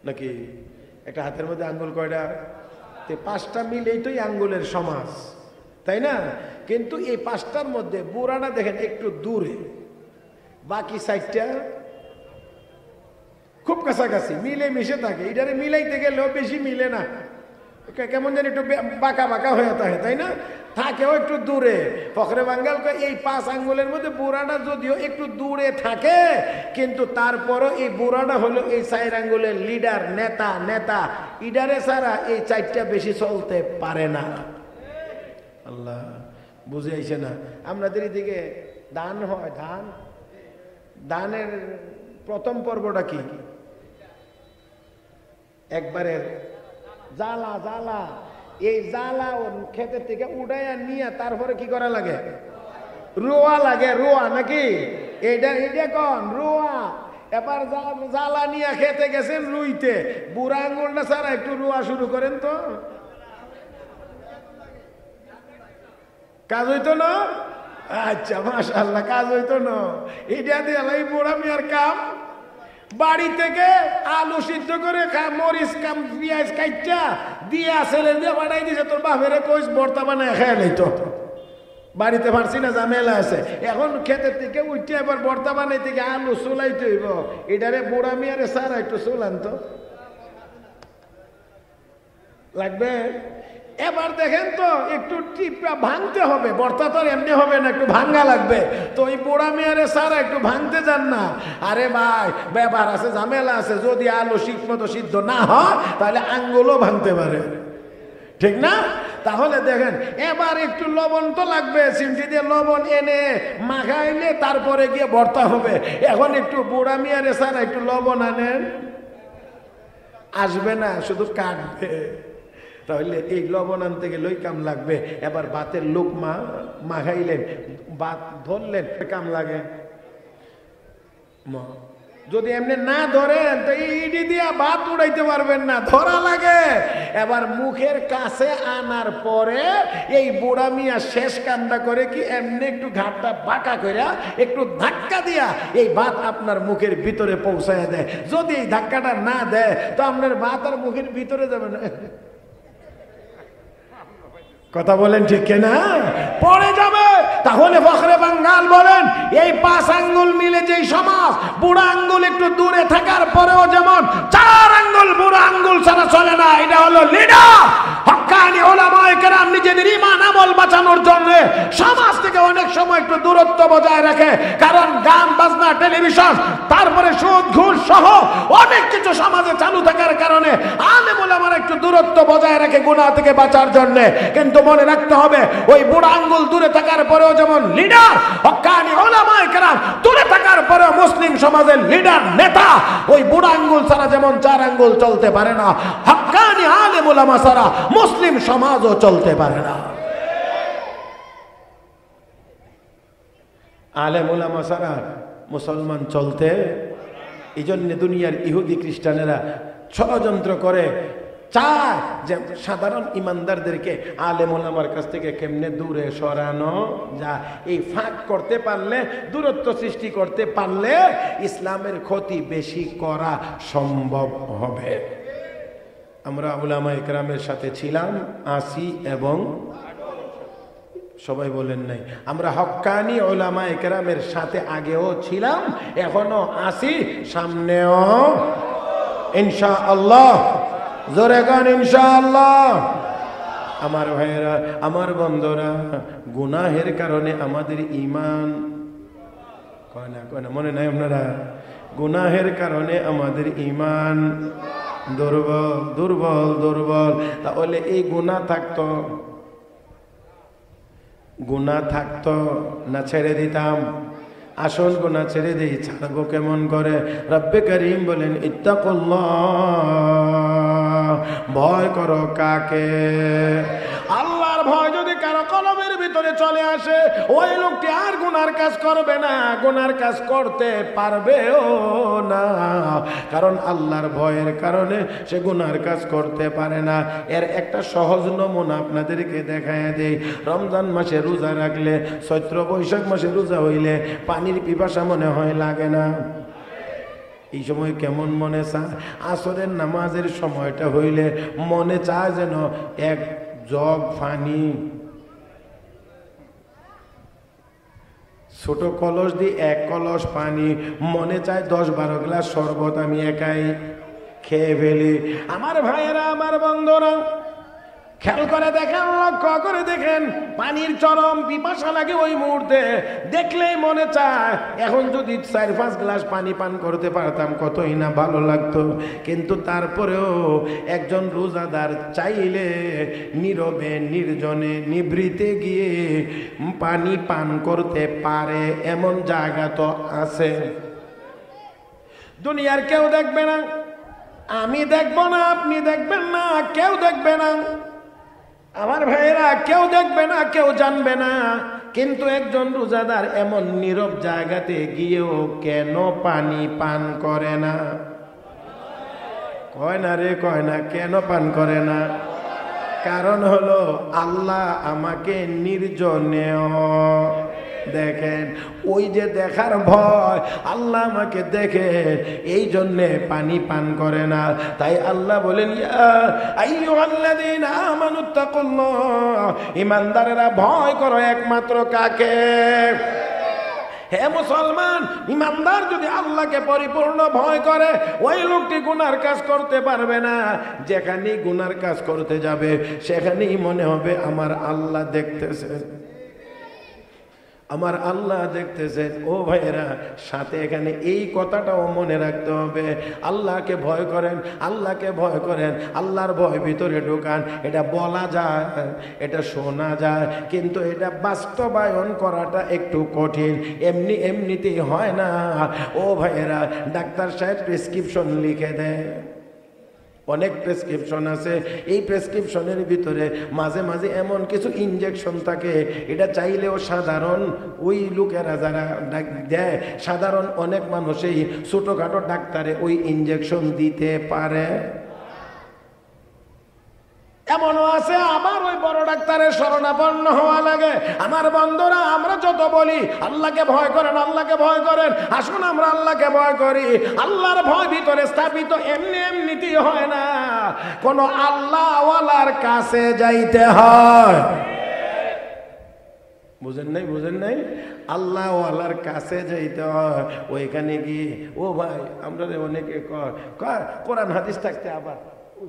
Speaker 1: নাকি? একটা হাতের মধ্যে আঙ্গুল কয়টা? 5টা মিলেই তো আঙ্গুলের সমাজ, তাই না? কিন্তু এই 5টার মধ্যে বুড়াটা দেখেন একটু দূরে, বাকি 4টা খুব কাছাকাছি, মিলে মিশে থাকে। এটারে মিলাইতে গেলেও বেশি মিলে না, কেমন যেন একটু বাঁকা হয়ে থাকে, তাই না? থাকেও একটু দূরে। ফখরে বাঙ্গাল এই 5 আঙ্গুলের মধ্যে বুড়াটা যদিও একটু দূরে থাকে, কিন্তু তারপরও এই বুড়াটা হলো এই 4 আঙ্গুলের লিডার, নেতা ইডারে ছাড়া এই 4টা বেশি চলতে পারে না। আল্লাহ বুঝে আইছে না? আমাদের এদিকে ধান হয়, ধানের প্রথম পর্বটা কি? একবারে জ্বালা, এই জ্বালা ক্ষেতের থেকে উঠাইয়া নিয়ে তারপরে কি করা লাগে? রোয়া লাগে, রোয়া নাকি? এটা কোন রোয়া? এবার জ্বালা নিয়ে খেতে গেছেন রুইতে, বুড়া আঙ্গুলটা ছাড়া একটু রোয়া শুরু করেন তো, কাজ হইতো না? আচ্ছা মাশাআল্লাহ, কাজ হইতো না। এটা দিয়ে এই বুড়া মিয়ার কাম। বাড়ি থেকে আলু সিদ্ধ করে মরিচ পেঁয়াজ কাইটা দিয়া ছেলে দিয়ে বানাই দিছে, তোর বাপেরে কইস ভর্তা বানায় খেয়ে নিত। বাড়িতে পারছি না, ঝামেলা আছে। এখন ক্ষেতের থেকে উঠে এবার ভর্তা বানাই থেকে আলু চুলাইতে হইব। এটারে বুড়া মিয়ারে সারা একটু চুলান তো লাগবে। এবার দেখেন তো একটু টিপা ভাঙতে হবে, ভর্তা তো এমনি হবে না, একটু ভাঙ্গা লাগবে। তো ওই বুড়া মেয়ারে সারা একটু ভাঙতে যান না। আরে ভাই ব্যাপার আছে, ঝামেলা আছে। যদি আলু ঠিক মতো সিদ্ধ না হয় তাহলে আঙ্গুলও ভাঙতে পারে, ঠিক না? তাহলে দেখেন এবার একটু লবণ তো লাগবে, চিমটি দিয়ে লবণ এনে মাখাইলে তারপরে গিয়ে ভর্তা হবে। এখন একটু বুড়া মিয়ারে সারা একটু লবণ আনেন, আসবে না, শুধু কাটবে। তাহলে এই লবণ আনতে গেলে ওই কাম লাগবে। এবার ভাতের লোক মাখাইলেন, ভাত ধরলেন, কাম লাগে। যদি এমনি না ধরেন তো ইডি দিয়া ভাত উড়াইতে পারবেন না, ধরা লাগে। এবার মুখের কাছে আনার পরে এই বুড়া মিয়া শেষ কামটা করে কি, এমনি একটু ঘাটটা বাঁকা করে একটু ধাক্কা দিয়া এই ভাত আপনার মুখের ভিতরে পৌঁছায় দেয়। যদি এই ধাক্কাটা না দেয় তো আপনার ভাত আর মুখের ভিতরে যাবে না। কথা বলেন ঠিক কিনা? পড়ে যাবে। তাহলে ফখরে বাঙ্গাল বলেন এই 5 আঙ্গুল মিলে যেই সমাজ, বুড়া আঙ্গুল একটু দূরে থাকার পরেও যেমন 4 আঙ্গুল বুড়া আঙ্গুল ছাড়া চলে না, এটা হলো লিডার। হক্কানি উলামায়ে কেরাম নিজেদের ঈমান আমল বাঁচানোর জন্য সমাজ থেকে অনেক সময় একটু দূরত্ব বজায় রাখে। কারণ গান বাজনা, টেলিভিশন, তারপরে সুদ ঘুষ সহ অনেক কিছু সমাজে চালু থাকার কারণে আলেম উলামারা একটু দূরত্ব বজায় রাখে গুনাহ থেকে বাঁচার জন্য। কিন্তু মনে রাখতে হবে ওই বুড়া আঙ্গুল দূরে থাকার পরেও যেমন লিডার, হক্কানি উলামায়ে কেরাম দূরে থাকার পরেও মুসলিম সমাজের লিডার, নেতা। ওই বুড়া আঙ্গুল ছাড়া যেমন 4 আঙ্গুল চলতে পারে না, হক্কানি আলেম উলামা ছাড়া মুসলিম সমাজও চলতে পারে না। আলেম উলামা ছাড়া মুসলমান চলতে, এই জন্য দুনিয়ার ইহুদি খ্রিস্টানেরা ষড়যন্ত্র করে, চায় যে সাধারণ ইমানদারদেরকে আলেম ওলামার কাছ থেকে কেমনে দূরে সরানো যায়। এই ফাঁক করতে পারলে, দূরত্ব সৃষ্টি করতে পারলে ইসলামের ক্ষতি বেশি করা সম্ভব হবে। আমরা উলামায়ে কেরামের সাথে ছিলাম 80 এবং সবাই বলেন নাই, আমরা হক্কানি উলামায়ে কেরামের সাথে আগেও ছিলাম, এখনো আছি, সামনেও ইনশাআল্লাহ। জোরে গান ইনশাআল্লাহ। আমার ভাইয়েরা, আমার বন্ধুরা, গুনাহের কারণে আমাদের ঈমান কয় না মনে নাই আপনারা? গুনাহের কারণে আমাদের ঈমান দুর্বল। তাহলে এই গুনাহ থাকতো না ছেড়ে দিতাম? আসল গুনাহ ছেড়ে দিই, ছাড়বো কেমন করে? রব্বে করিম বলেন ইত্তাকুল্লাহ, ভয় করো কাকে? আল্লাহর ভয় যদি কারো কলমের ভিতরে চলে আসে, ওই লোকটি আর গুনার কাজ করবে না, গুনার কাজ করতে পারবেও না। কারণ আল্লাহর ভয়ের কারণে সে গুনার কাজ করতে পারে না। এর একটা সহজ নমুনা আপনাদেরকে দেখায় দেই। রমজান মাসে রোজা রাখলে, চৈত্র বৈশাখ মাসে রোজা হইলে পানির পিপাসা মনে হয় লাগে না? এই সময় কেমন মনে চায়? আসরের নামাজের সময়টা হইলে মনে চায় যেন এক জগ পানি, ছোট কলস দিয়ে 1 কলস পানি, মনে চায় 10-12 গ্লাস শরবত আমি একাই খেয়ে ফেলি। আমার ভাইয়েরা, আমার বন্ধুরা, খেয়াল করে দেখেন, লক্ষ্য করে দেখেন, পানির চরম পিপাসা লাগে ওই মুহূর্তে, দেখলেই মনে চায় এখন যদি 4-5 গ্লাস পানি পান করতে পারতাম কতই না ভালো লাগতো। কিন্তু তারপরেও একজন রোজাদার চাইলে নীরবে নির্জনে নিভৃতে গিয়ে পানি পান করতে পারে, এমন জায়গা তো আছে। দুনিয়ার কেউ দেখবে না, আমি দেখবো না, আপনি দেখবেন না, কেউ দেখবে না, আমার ভাইয়েরা কেউ দেখবে না, কেউ জানবে না। কিন্তু একজন রোজাদার এমন নীরব জায়গাতে গিয়েও কেন পানি পান করে না? কয় না রে, কয় না, কেন পান করে না? কারণ হলো আল্লাহ আমাকে নির্জনে দেখেন। ওই যে দেখার ভয়, আল্লাহ আমাকে দেখে, এই জন্যে পানি পান করে না। তাই আল্লাহ বলেন, ইয়া আইয়ুহাল্লাযীনা আমানুত্তাকুল্লাহ, ঈমানদারেরা ভয় করো একমাত্র কাকে? হে মুসলমান, ঈমানদার যদি আল্লাহকে পরিপূর্ণ ভয় করে, ওই লোকটি গুনার কাজ করতে পারবে না। যেখানেই গুনার কাজ করতে যাবে সেখানেই মনে হবে আমার আল্লাহ দেখতেছে, আমার আল্লাহ দেখতেছেন। ও ভাইয়েরা, সাথে এখানে এই কথাটাও মনে রাখতে হবে, আল্লাহকে ভয় করেন, আল্লাহকে ভয় করেন, আল্লাহর ভয় ভিতরে ঢোকান। এটা বলা যায়, এটা শোনা যায়, কিন্তু এটা বাস্তবায়ন করাটা একটু কঠিন। এমনিতেই হয় না। ও ভাইয়েরা, ডাক্তার সাহেব প্রেসক্রিপশন লিখে দেয়, অনেক প্রেসক্রিপশন আছে, এই প্রেসক্রিপশনের ভিতরে মাঝে মাঝে এমন কিছু ইনজেকশন থাকে, এটা চাইলেও সাধারণ ওই লোকেরা যারা দেয়, সাধারণ অনেক মানুষই ছোটোখাটো ডাক্তারে ওই ইনজেকশন দিতে পারে। এমনও আছে আবার ওই বড় ডাক্তারের শরণাপন্ন হওয়া লাগে। আমার বন্ধুরা, আমরা যত বলি আল্লাহকে ভয় করেন, আল্লাহকে ভয় করেন, আসুন আমরা আল্লাহকে ভয় করি। আল্লাহর ভয় ভিতরে স্থাপিত এমনিতেই হয় না, কোন আল্লাহওয়ালার কাছে যাইতে হয়। বুঝেন নাই? বুঝেন নাই? আল্লাহওয়ালার কাছে যাইতে হয়। ওইখানে গিয়ে, ও ভাই, আমরা অনেকে কয় কোরআন হাদিস থাকতে আবার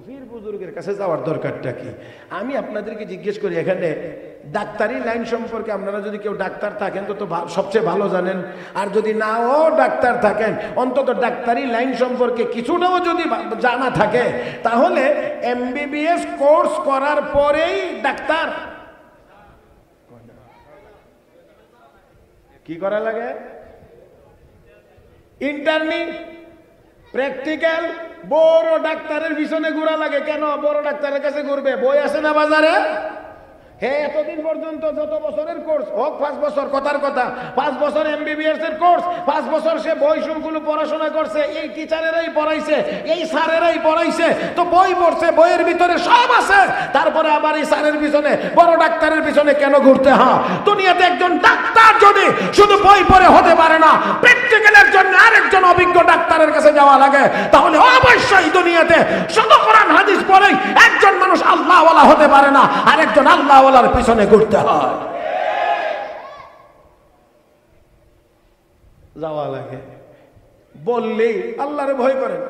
Speaker 1: পীর বুজুর্গের কাছে যাওয়ার দরকারটা কি? আমি আপনাদেরকে জিজ্ঞেস করি, এখানে ডাক্তারি লাইন সম্পর্কে আপনারা যদি কেউ ডাক্তার থাকেন তো সবচেয়ে ভালো জানেন, আর যদি নাও ডাক্তার থাকেন অন্তত ডাক্তারি লাইন সম্পর্কে কিছুটাও যদি জানা থাকে, তাহলে MBBS কোর্স করার পরেই ডাক্তার কি করা লাগে? Internee, practical. বড় ডাক্তারের পিছনে ঘোরা লাগে কেন? বড় ডাক্তারের কাছে ঘুরবে, বই আছে না বাজারে? হে, এতদিন পর্যন্ত যত বছরের কোর্স হোক, 5 বছর, কথার কথা 5 বছর MBBS এর কোর্স, 5 বছর সে বই সবগুলো পড়াশোনা করছে, এই টিচারেরাই পড়াইছে, এই স্যারেরাই পড়াইছে, তো বই পড়ছে, বইয়ের ভিতরে সব আছে। তারপরে আবার এই স্যারের পিছনে, বড় ডাক্তারের পিছনে কেন ঘুরতে হয়? দুনিয়াতে একজন ডাক্তার যদি শুধু বই পড়ে হতে পারে না, প্র্যাকটিক্যালের জন্য আরেকজন অভিজ্ঞ ডাক্তারের কাছে যাওয়া লাগে, তাহলে অবশ্যই দুনিয়াতে শুধু কোরআন হাদিস পড়েই একজন মানুষ আল্লাহওয়ালা হতে পারে না, আরেকজন আল্লাহ পিছনে ঘুরতে হয়, যাওয়া লাগে। বললেই আল্লাহরে ভয় করেন,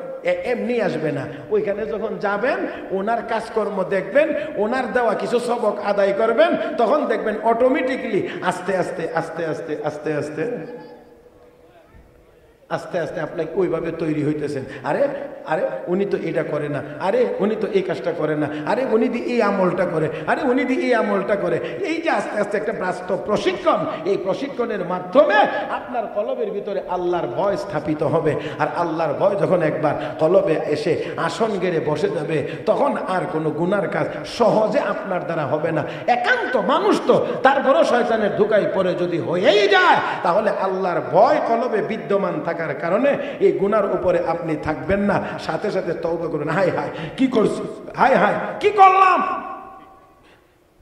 Speaker 1: এমনি আসবে না। ওইখানে যখন যাবেন, ওনার কাজকর্ম দেখবেন, ওনার দেওয়া কিছু সবক আদায় করবেন, তখন দেখবেন অটোমেটিকলি আস্তে আস্তে আস্তে আস্তে আস্তে আস্তে আস্তে আস্তে আপনাকে ওইভাবে তৈরি হইতেছেন। আরে আরে উনি তো এটা করে না, আরে উনি তো এই কাজটা করে না, আরে উনি দি এই আমলটা করে, আরে উনি দি এই আমলটা করে। এই যে আস্তে আস্তে একটা বাস্তব প্রশিক্ষণ, এই প্রশিক্ষণের মাধ্যমে আপনার কলবের ভিতরে আল্লাহর ভয় স্থাপিত হবে। আর আল্লাহর ভয় যখন একবার কলবে এসে আসন গেড়ে বসে যাবে, তখন আর কোনো গুনার কাজ সহজে আপনার দ্বারা হবে না। একান্ত মানুষ তো, তারপরেও শয়তানের ধোঁকায় পড়ে যদি হয়েই যায়, তাহলে আল্লাহর ভয় কলবে বিদ্যমান থাকার কারণে এই গুনার উপরে আপনি থাকবেন না, সাথে সাথে তওবা করুন। হায় হায় কি করছি, হায় হায় কি করলাম,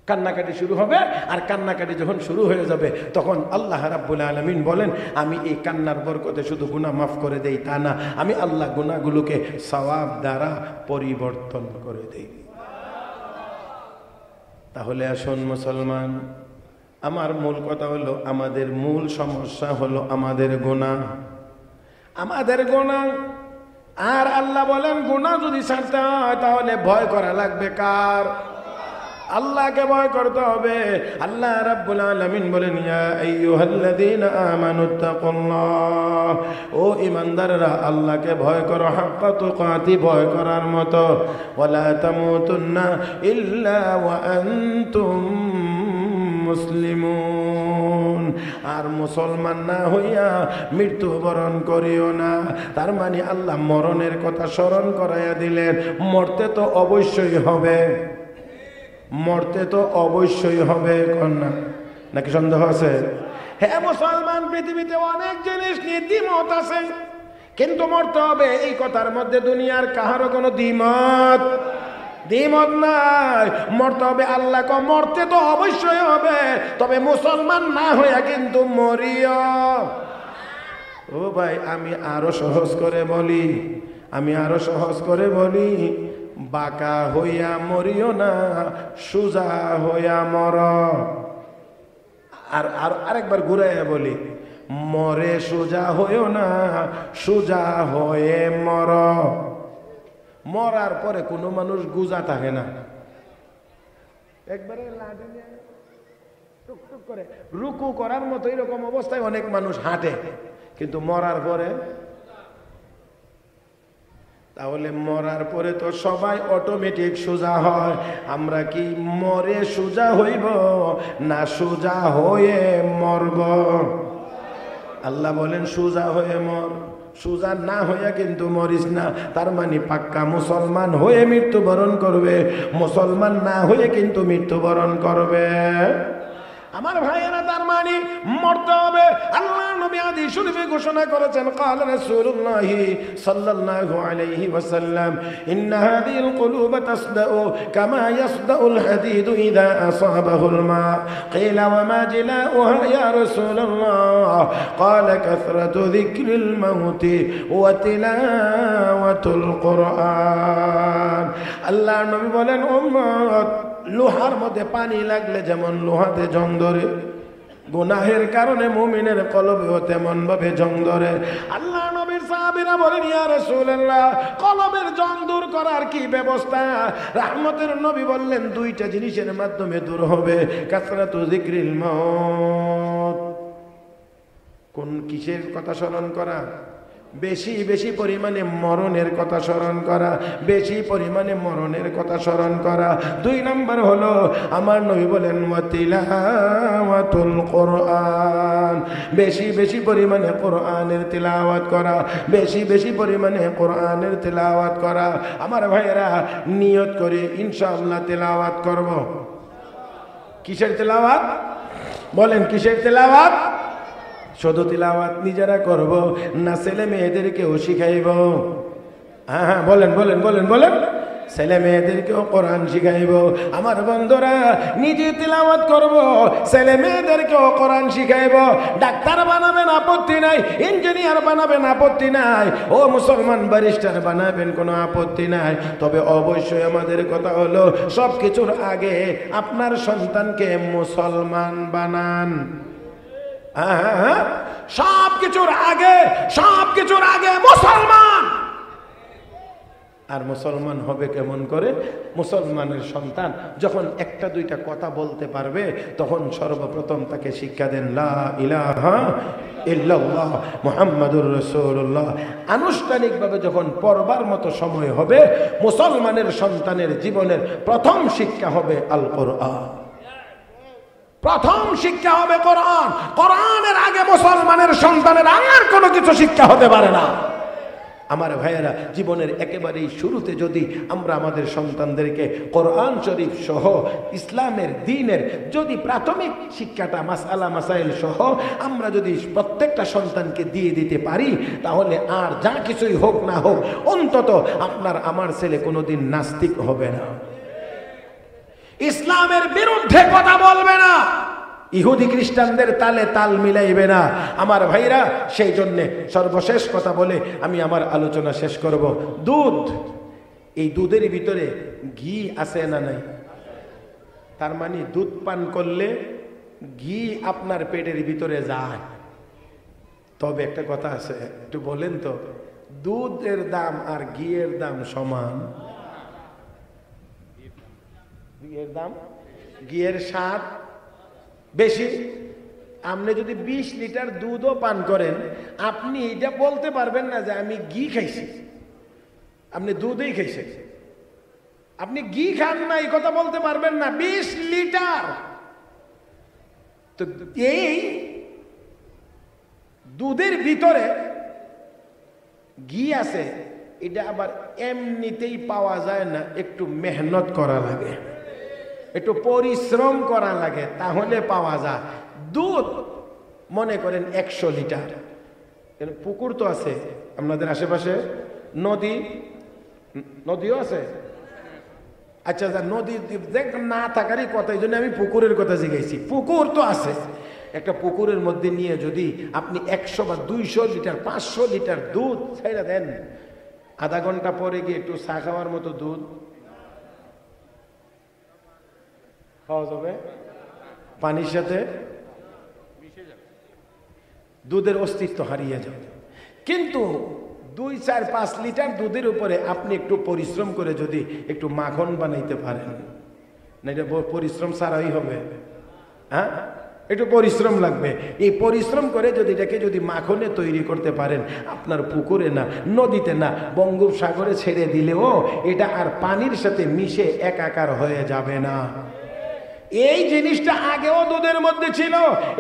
Speaker 1: কান্নাকাটি শুরু হবে। আর কান্নাকাটি যখন শুরু হয়ে যাবে, তখন আল্লাহ রাব্বুল আলামিন বলেন, আমি এই কান্নার বরকতে শুধু গুনাহ মাফ করে দেই তা না, আমি আল্লাহ গুনাহগুলোকে সওয়াব দ্বারা পরিবর্তন করে দেই। তাহলে আসুন মুসলমান, আমার মূল কথা হলো, আমাদের মূল সমস্যা হলো আমাদের গুনাহ, আমাদের গুনাহ। আর আল্লাহ বলেন, গুনাহ যদি ছাড়তে হয় তাহলে ভয় করা লাগবে কার? আল্লাহকে ভয় করতে হবে। আল্লাহ রাব্বুল আলামিন বলেন, ইয়া আইয়ুহাল্লাযীনা আমানুত্তাকুল্লাহ, ও ঈমানদাররা আল্লাহকে ভয় করো, হাক্কা তুকাতি, ভয় করার মতো। ওয়ালা তামুতুন্না ইল্লা ওয়া আনতুম মুসলিমুন, আর মুসলমান না হইয়া মৃত্যুবরণ করিও না। তার মানে আল্লাহ মরণের কথা স্মরণ করাইয়া দিলেন। মরতে তো অবশ্যই হবে, মরতে তো অবশ্যই হবে, কন্যা নাকি সন্দেহ আছে? হ্যাঁ মুসলমান, পৃথিবীতে অনেক জিনিস নিয়ে দ্বিমত আছে, কিন্তু মরতে হবে এই কথার মধ্যে দুনিয়ার কাহারও কোনো দ্বিমত নাই। মরতে হবে, আল্লাহ কো মরতে তো অবশ্যই হবে, তবে মুসলমান না হইয়া কিন্তু মরিও। ও ভাই, আমি আরো সহজ করে বলি, বাঁকা হইয়া মরিও না, সোজা হইয়া মর। আর আরেকবার ঘুরাইয়া বলি, মরে সোজা হইও না, সোজা হয়ে মর। মরার পরে কোনো মানুষ গুজা থাকে না, একবারে লাঠি নিয়ে টুকটুক করে রুকু করার মতো এরকম অবস্থায় অনেক মানুষ হাঁটে, কিন্তু মরার পরে, তাহলে মরার পরে তো সবাই অটোমেটিক সোজা হয়। আমরা কি মরে সোজা হইব না সোজা হয়ে মরব? আল্লাহ বলেন সোজা হয়ে মর, সোজা না হইয়া কিন্তু মরিস না। তার মানে পাক্কা মুসলমান হয়ে মৃত্যুবরণ করবে, মুসলমান না হয়ে কিন্তু মৃত্যুবরণ করবে। আমার ভাইয়েরা, তার মানে মরতে হবে। আল্লাহ নবী হাদিস শরীফে ঘোষণা করেছেন, قال رسول الله صلى الله عليه وسلم ان هذه القلوب تصدأ كما يصدأ الحديد اذا اصابه الماء قيل وما جلاؤها يا رسول الله قال كثرة ذكر الموت وتلاوة القرآن। আল্লাহ নবী বলেন, উম্মত, লোহার মধ্যে পানি লাগলে যেমন লোহাতে জং ধরে, গুনাহের কারণে মুমিনের কলবেও তেমন ভাবে জং ধরে। আল্লাহ নবীর সাহাবীরা বলেন, ইয়া রাসূলুল্লাহ, কলবের জং দূর করার কি ব্যবস্থা? রাহমতের নবী বললেন, দুইটা জিনিসের মাধ্যমে দূর হবে। কাসরাতু যিকরিল মাউত, কোন কিসের কথা স্মরণ করা? বেশি বেশি পরিমাণে মরণের কথা স্মরণ করা, বেশি পরিমাণে মরণের কথা স্মরণ করা। 2 নম্বর হলো, আমার নবী বলেন, তিলাওয়াতুল কোরআন, বেশি বেশি পরিমাণে কোরআনের তিলাওয়াত করা, বেশি বেশি পরিমাণে কোরআনের তিলাওয়াত করা। আমার ভাইয়েরা, নিয়ত করে ইনশাআল্লাহ তিলাওয়াত করব। কিসের তিলাওয়াত বলেন? কিসের তিলাওয়াত? শুধু তিলাওয়াত নিজেরা করব না ছেলে মেয়েদেরকেও শিখাইব? হ্যাঁ, বলেন বলেন বলেন বলেন। ছেলে মেয়েদেরকেও কোরআন শিখাইব। আমার বন্ধুরা, নিজে তিলাওয়াত করব, ছেলে মেয়েদেরকেও কোরআন শিখাইব। ডাক্তার বানাবেন আপত্তি নাই, ইঞ্জিনিয়ার বানাবেন আপত্তি নাই, ও মুসলমান ব্যারিস্টার বানাবেন কোনো আপত্তি নাই। তবে অবশ্যই আমাদের কথা হলো, সব কিছুর আগে আপনার সন্তানকে মুসলমান বানান। সব কিছুর আগে মুসলমান। আর মুসলমান হবে কেমন করে? মুসলমানের সন্তান যখন একটা দুইটা কথা বলতে পারবে, তখন সর্বপ্রথম তাকে শিক্ষা দেন লা ইলাহা ইল্লাল্লাহ মুহাম্মাদুর রাসূলুল্লাহ। আনুষ্ঠানিকভাবে যখন পড়বার মতো সময় হবে, মুসলমানের সন্তানের জীবনের প্রথম শিক্ষা হবে আল কোরআন। প্রথম শিক্ষা হবে কোরআন। কোরআনের আগে মুসলমানের সন্তানের আর কোনো কিছু শিক্ষা হতে পারে না। আমার ভাইয়েরা, জীবনের একেবারেই শুরুতে যদি আমরা আমাদের সন্তানদেরকে কোরআন শরীফ সহ ইসলামের দ্বীনের যদি প্রাথমিক শিক্ষাটা মাসআলা মাসাইল সহ আমরা যদি প্রত্যেকটা সন্তানকে দিয়ে দিতে পারি, তাহলে আর যা কিছুই হোক না হোক, অন্তত আপনার আমার ছেলে কোনোদিন নাস্তিক হবে না, ইসলামের বিরুদ্ধে কথা বলবে না, ইহুদি খ্রিস্টানদের তালে তাল মিলাইবে না। আমার ভাইরা, সেই জন্যে সর্বশেষ কথা বলে আমি আমার আলোচনা শেষ করব। দুধ, এই দুধের ভিতরে ঘি আছে না নাই? তার মানে দুধ পান করলে ঘি আপনার পেটের ভিতরে যায়। তবে একটা কথা আছে, একটু বলেন তো, দুধের দাম আর ঘিয়ের দাম সমান? ঘিয়ের দাম ঘিয়ের স্বাদ বেশি। আপনি যদি 20 লিটার দুধও পান করেন, আপনি এটা বলতে পারবেন না যে আমি ঘি খাইছি, আপনি দুধই খাইছেন। আপনি ঘি খান না এই কথা বলতে পারবেন না। 20 লিটার। তো এই দুধের ভিতরে ঘি আছে, এটা আবার এমনিতেই পাওয়া যায় না, একটু মেহনত করা লাগে, একটু পরিশ্রম করা লাগে, তাহলে পাওয়া যায়। দুধ মনে করেন 100 লিটার। পুকুর তো আছে আপনাদের আশেপাশে, নদীও আছে। আচ্ছা, নদী না থাকারই কথা, এই জন্য আমি পুকুরের কথা জিজ্ঞাসি। পুকুর তো আছে, একটা পুকুরের মধ্যে নিয়ে যদি আপনি 100 বা 200 লিটার 500 লিটার দুধ ছেড়ে দেন, আধা ঘন্টা পরে গিয়ে একটু চা খাওয়ার মতো দুধ পাওয়া যাবে? পানির সাথে দুধের অস্তিত্ব হারিয়ে যাবে। কিন্তু 2, 4, 5 লিটার দুধের উপরে আপনি একটু পরিশ্রম করে যদি একটু মাখন বানাইতে পারেন, না এটা পরিশ্রম ছাড়াই হবে? হ্যাঁ, একটু পরিশ্রম লাগবে। এই পরিশ্রম করে যদি এটাকে যদি মাখনে তৈরি করতে পারেন, আপনার পুকুরে না, নদীতে না, বঙ্গোপসাগরে ছেড়ে দিলেও এটা আর পানির সাথে মিশে একাকার হয়ে যাবে না। এই জিনিসটা আগেও দুধের মধ্যে ছিল,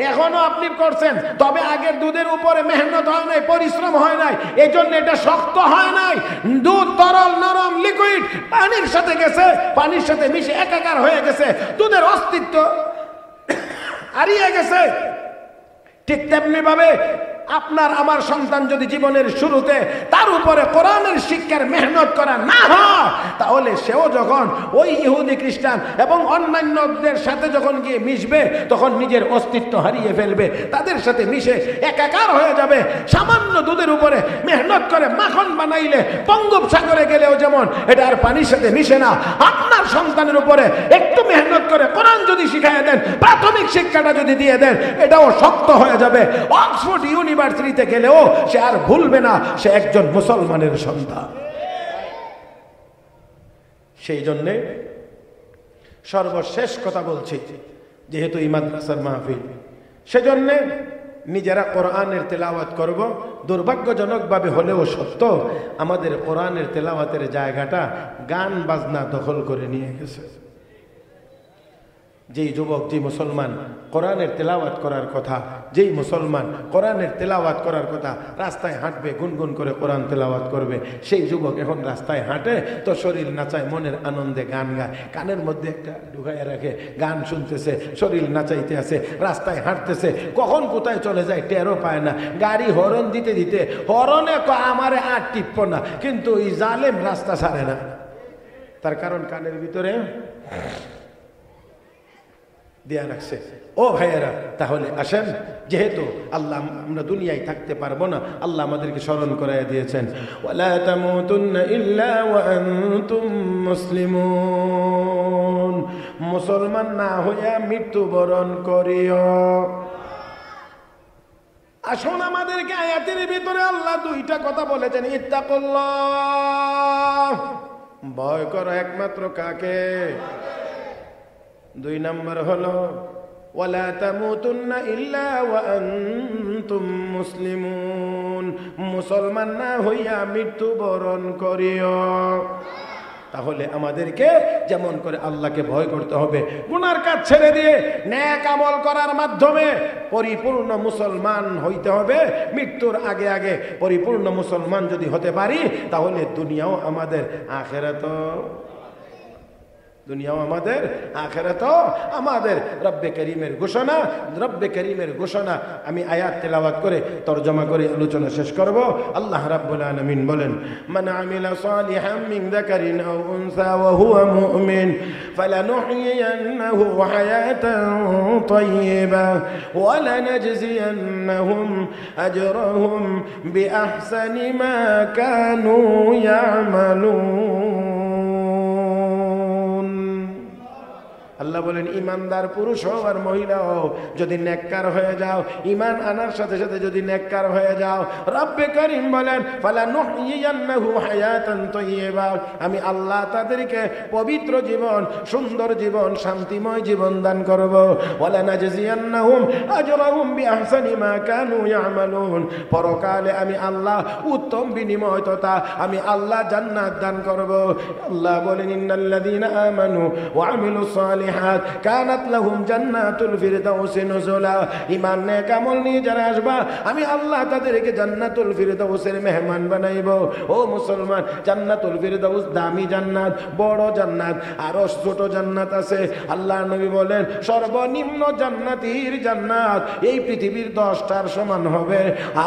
Speaker 1: এখনো আপনি করছেন, তবে আগের দুধের উপরে মেহনত হয় নাই, পরিশ্রম হয় নাই, এই জন্য এটা শক্ত হয় নাই। দুধ তরল, নরম, লিকুইড, পানির সাথে গেছে, পানির সাথে মিশে একাকার হয়ে গেছে, দুধের অস্তিত্ব হারিয়ে গেছে। ঠিক তেমনি ভাবে আপনার আমার সন্তান যদি জীবনের শুরুতে তার উপরে কোরআনের শিক্ষার মেহনত করা না হয়, তাহলে সেও যখন ওই ইহুদি খ্রিস্টান এবং অন্যান্যদের সাথে যখন গিয়ে মিশবে, তখন নিজের অস্তিত্ব হারিয়ে ফেলবে, তাদের সাথে মিশে একাকার হয়ে যাবে। সামান্য দুধের উপরে মেহনত করে মাখন বানাইলে বঙ্গোপসাগরে গেলেও যেমন এটা আর পানির সাথে মিশে না, আপনার সন্তানের উপরে একটু মেহনত করে কোরআন যদি শিখাইয়া দেন, প্রাথমিক শিক্ষাটা যদি দিয়ে দেন, এটাও শক্ত হয়ে যাবে। অক্সফোর্ড ইউনিভার্সিটিতে গেলেও সে আর ভুলবে না সে একজন মুসলমানের সন্তান। সেই জন্যে সর্বশেষ কথা বলছি, যেহেতু এই মাদ্রাসার মাহফিল, সেজন্যে নিজেরা কোরআনের তেলাওয়াত করব। দুর্ভাগ্যজনকভাবে হলেও সত্য, আমাদের কোরআনের তেলাওয়াতের জায়গাটা গান বাজনা দখল করে নিয়ে গেছে। যেই যুবক, যেই মুসলমান কোরআনের তেলাওয়াত করার কথা, যেই মুসলমান কোরআনের তেলাওয়াত করার কথা, রাস্তায় হাঁটবে, গুনগুন করে কোরআন তেলাওয়াত করবে, সেই যুবক এখন রাস্তায় হাঁটে তো শরীর নাচায়, মনের আনন্দে গান গায়, কানের মধ্যে একটা ঢুকাইয়া রাখে, গান শুনতেছে, শরীর নাচাইতে আছে, রাস্তায় হাঁটতেছে, কখন কোথায় চলে যায় টেরও পায় না। গাড়ি হরন দিতে দিতে হরনে আমারে আর টিপ্প না, কিন্তু এই জালেম রাস্তা ছাড়ে না। তার কারণ কানের ভিতরে দেয়া রাখছে। ও ভাইয়েরা, তাহলে আসেন, যেহেতু আল্লাহ আমরা দুনিয়ায় থাকতে পারবো না, আল্লাহ আমাদেরকে স্মরণ করাইয়া দিয়েছেন, ওয়ালা তামুতুন্না ইল্লা ওয়া আনতুম মুসলিমুন, মুসলমান না হইয়া মৃত্যুবরণ করিও। আসুন, আমাদেরকে আয়াতের ভিতরে আল্লাহ দুইটা কথা বলেছেন, ইত্তাকুল্লাহ, ভয় করো একমাত্র কাকে? 2 নম্বর হলো ওয়ালা তামুতুন্না ইল্লা ওয়া আনতুম মুসলিমুন, মুসলমান না হইয়া মৃত্যুবরণ করিও। তাহলে আমাদেরকে যেমন করে আল্লাহকে ভয় করতে হবে, গুনার কাজ ছেড়ে দিয়ে নেক আমল করার মাধ্যমে পরিপূর্ণ মুসলমান হইতে হবে। মৃত্যুর আগে আগে পরিপূর্ণ মুসলমান যদি হতে পারি, তাহলে দুনিয়াও আমাদের, দুনিয়াও আমাদের, আখিরাতও আমাদের। রব্বে করিমের ঘোষণা, রব্বে করিমের ঘোষণা আমি আয়াত তেলাওয়াত করে তরজমা করে আলোচনা শেষ করব। আল্লাহ রাব্বুল আলামিন বলেন, মান আমিলা সালিহাম মিন যাকারিন আও উনসা ওয়া হুয়া মুমিন ফালানুহইয়ান্নাহু হায়াতান তাইয়্যিবা ওয়া লানাজজিয়ান্নাহুম আজরাহুম বিআহসানি মা কানু ইয়ামালুন। আল্লাহ বলেন ইমানদার পুরুষ হও আর মহিলা হও, যদি নেককার হয়ে যাও, ইমান আনার সাথে সাথে যদি নেককার হয়ে যাও, রব্বে করিম বলেন ফালানুহইয়ান্নাহু হায়াতান তাইয়্যিবা, আমি আল্লাহ তাদেরকে পবিত্র জীবন, সুন্দর জীবন, শান্তিময় জীবন দান করব। ওয়ালা নাজজিয়ান্নাহুম আজরাহুম বিআহসানি মা কানু ইয়ামালুন, পরকালে আমি আল্লাহ উত্তম বিনিময় তথা আমি আল্লাহ জান্নাত দান করব। আল্লাহ বলেন ইন্নাল্লাযীনা আমানু ওয়া আমিলুস সালিহাত কানাত লাহুম জান্নাতুল ফিরদাউসি নুজুলা, ঈমান নেক আমল নিয়ে যারা আসবা আমি আল্লাহ তাদেরকে জান্নাতুল ফিরদাউসের মেহমান বানাইব। ও মুসলমান, জান্নাতুল ফিরদাউস দামি জান্নাত, বড় জান্নাত, আরো ছোট জান্নাত আছে। আল্লাহ নবী বলেন সর্বনিম্ন জান্নাতির জান্নাত এই পৃথিবীর 10টার সমান হবে।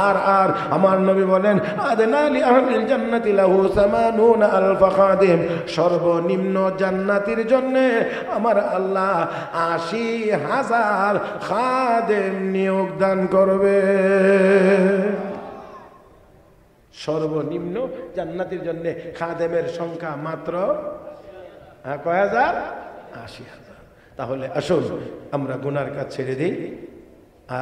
Speaker 1: আর আর আমার নবী বলেন আদনা লি আহলিল জান্নাতি লাহু 80 আলফ খাদিম, সর্বনিম্ন জান্নাতির জন্য আমার আল্লাহ 80,000 খাদেম নিয়োগ দান করবে। সর্বনিম্ন জান্নাতের জন্য খাদেমের সংখ্যা মাত্র কয় হাজার? 80,000। তাহলে আসুন আমরা গুনার কাজ ছেড়ে দিই,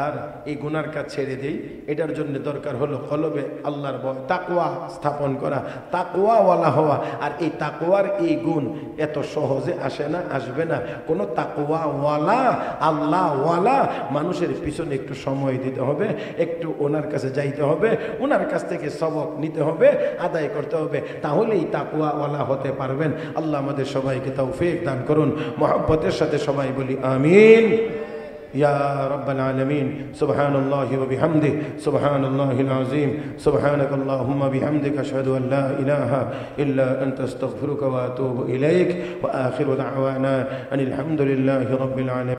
Speaker 1: আর এই গুনার কাজ ছেড়ে দিই। এটার জন্য দরকার হলো কলবে আল্লাহর ভয়, তাকওয়া স্থাপন করা, তাকওয়াওয়ালা হওয়া। আর এই তাকওয়ার এই গুণ এত সহজে আসে না, আসবে না। কোনো তাকওয়াওয়ালা, আল্লাহওয়ালা মানুষের পিছনে একটু সময় দিতে হবে, একটু ওনার কাছে যাইতে হবে, ওনার কাছ থেকে সবক নিতে হবে, আদায় করতে হবে, তাহলেই তাকওয়াওয়ালা হতে পারবেন। আল্লাহ আমাদের সবাইকে তৌফিক দান করুন। মহব্বতের সাথে সবাই বলি আমিন। يا رب العالمين سبحان الله وبحمده سبحان الله العظيم سبحانك اللهم بحمدك أشهد أن لا إله إلا أنت استغفرك وأتوب إليك وآخر دعوانا أن الحمد لله رب العالمين.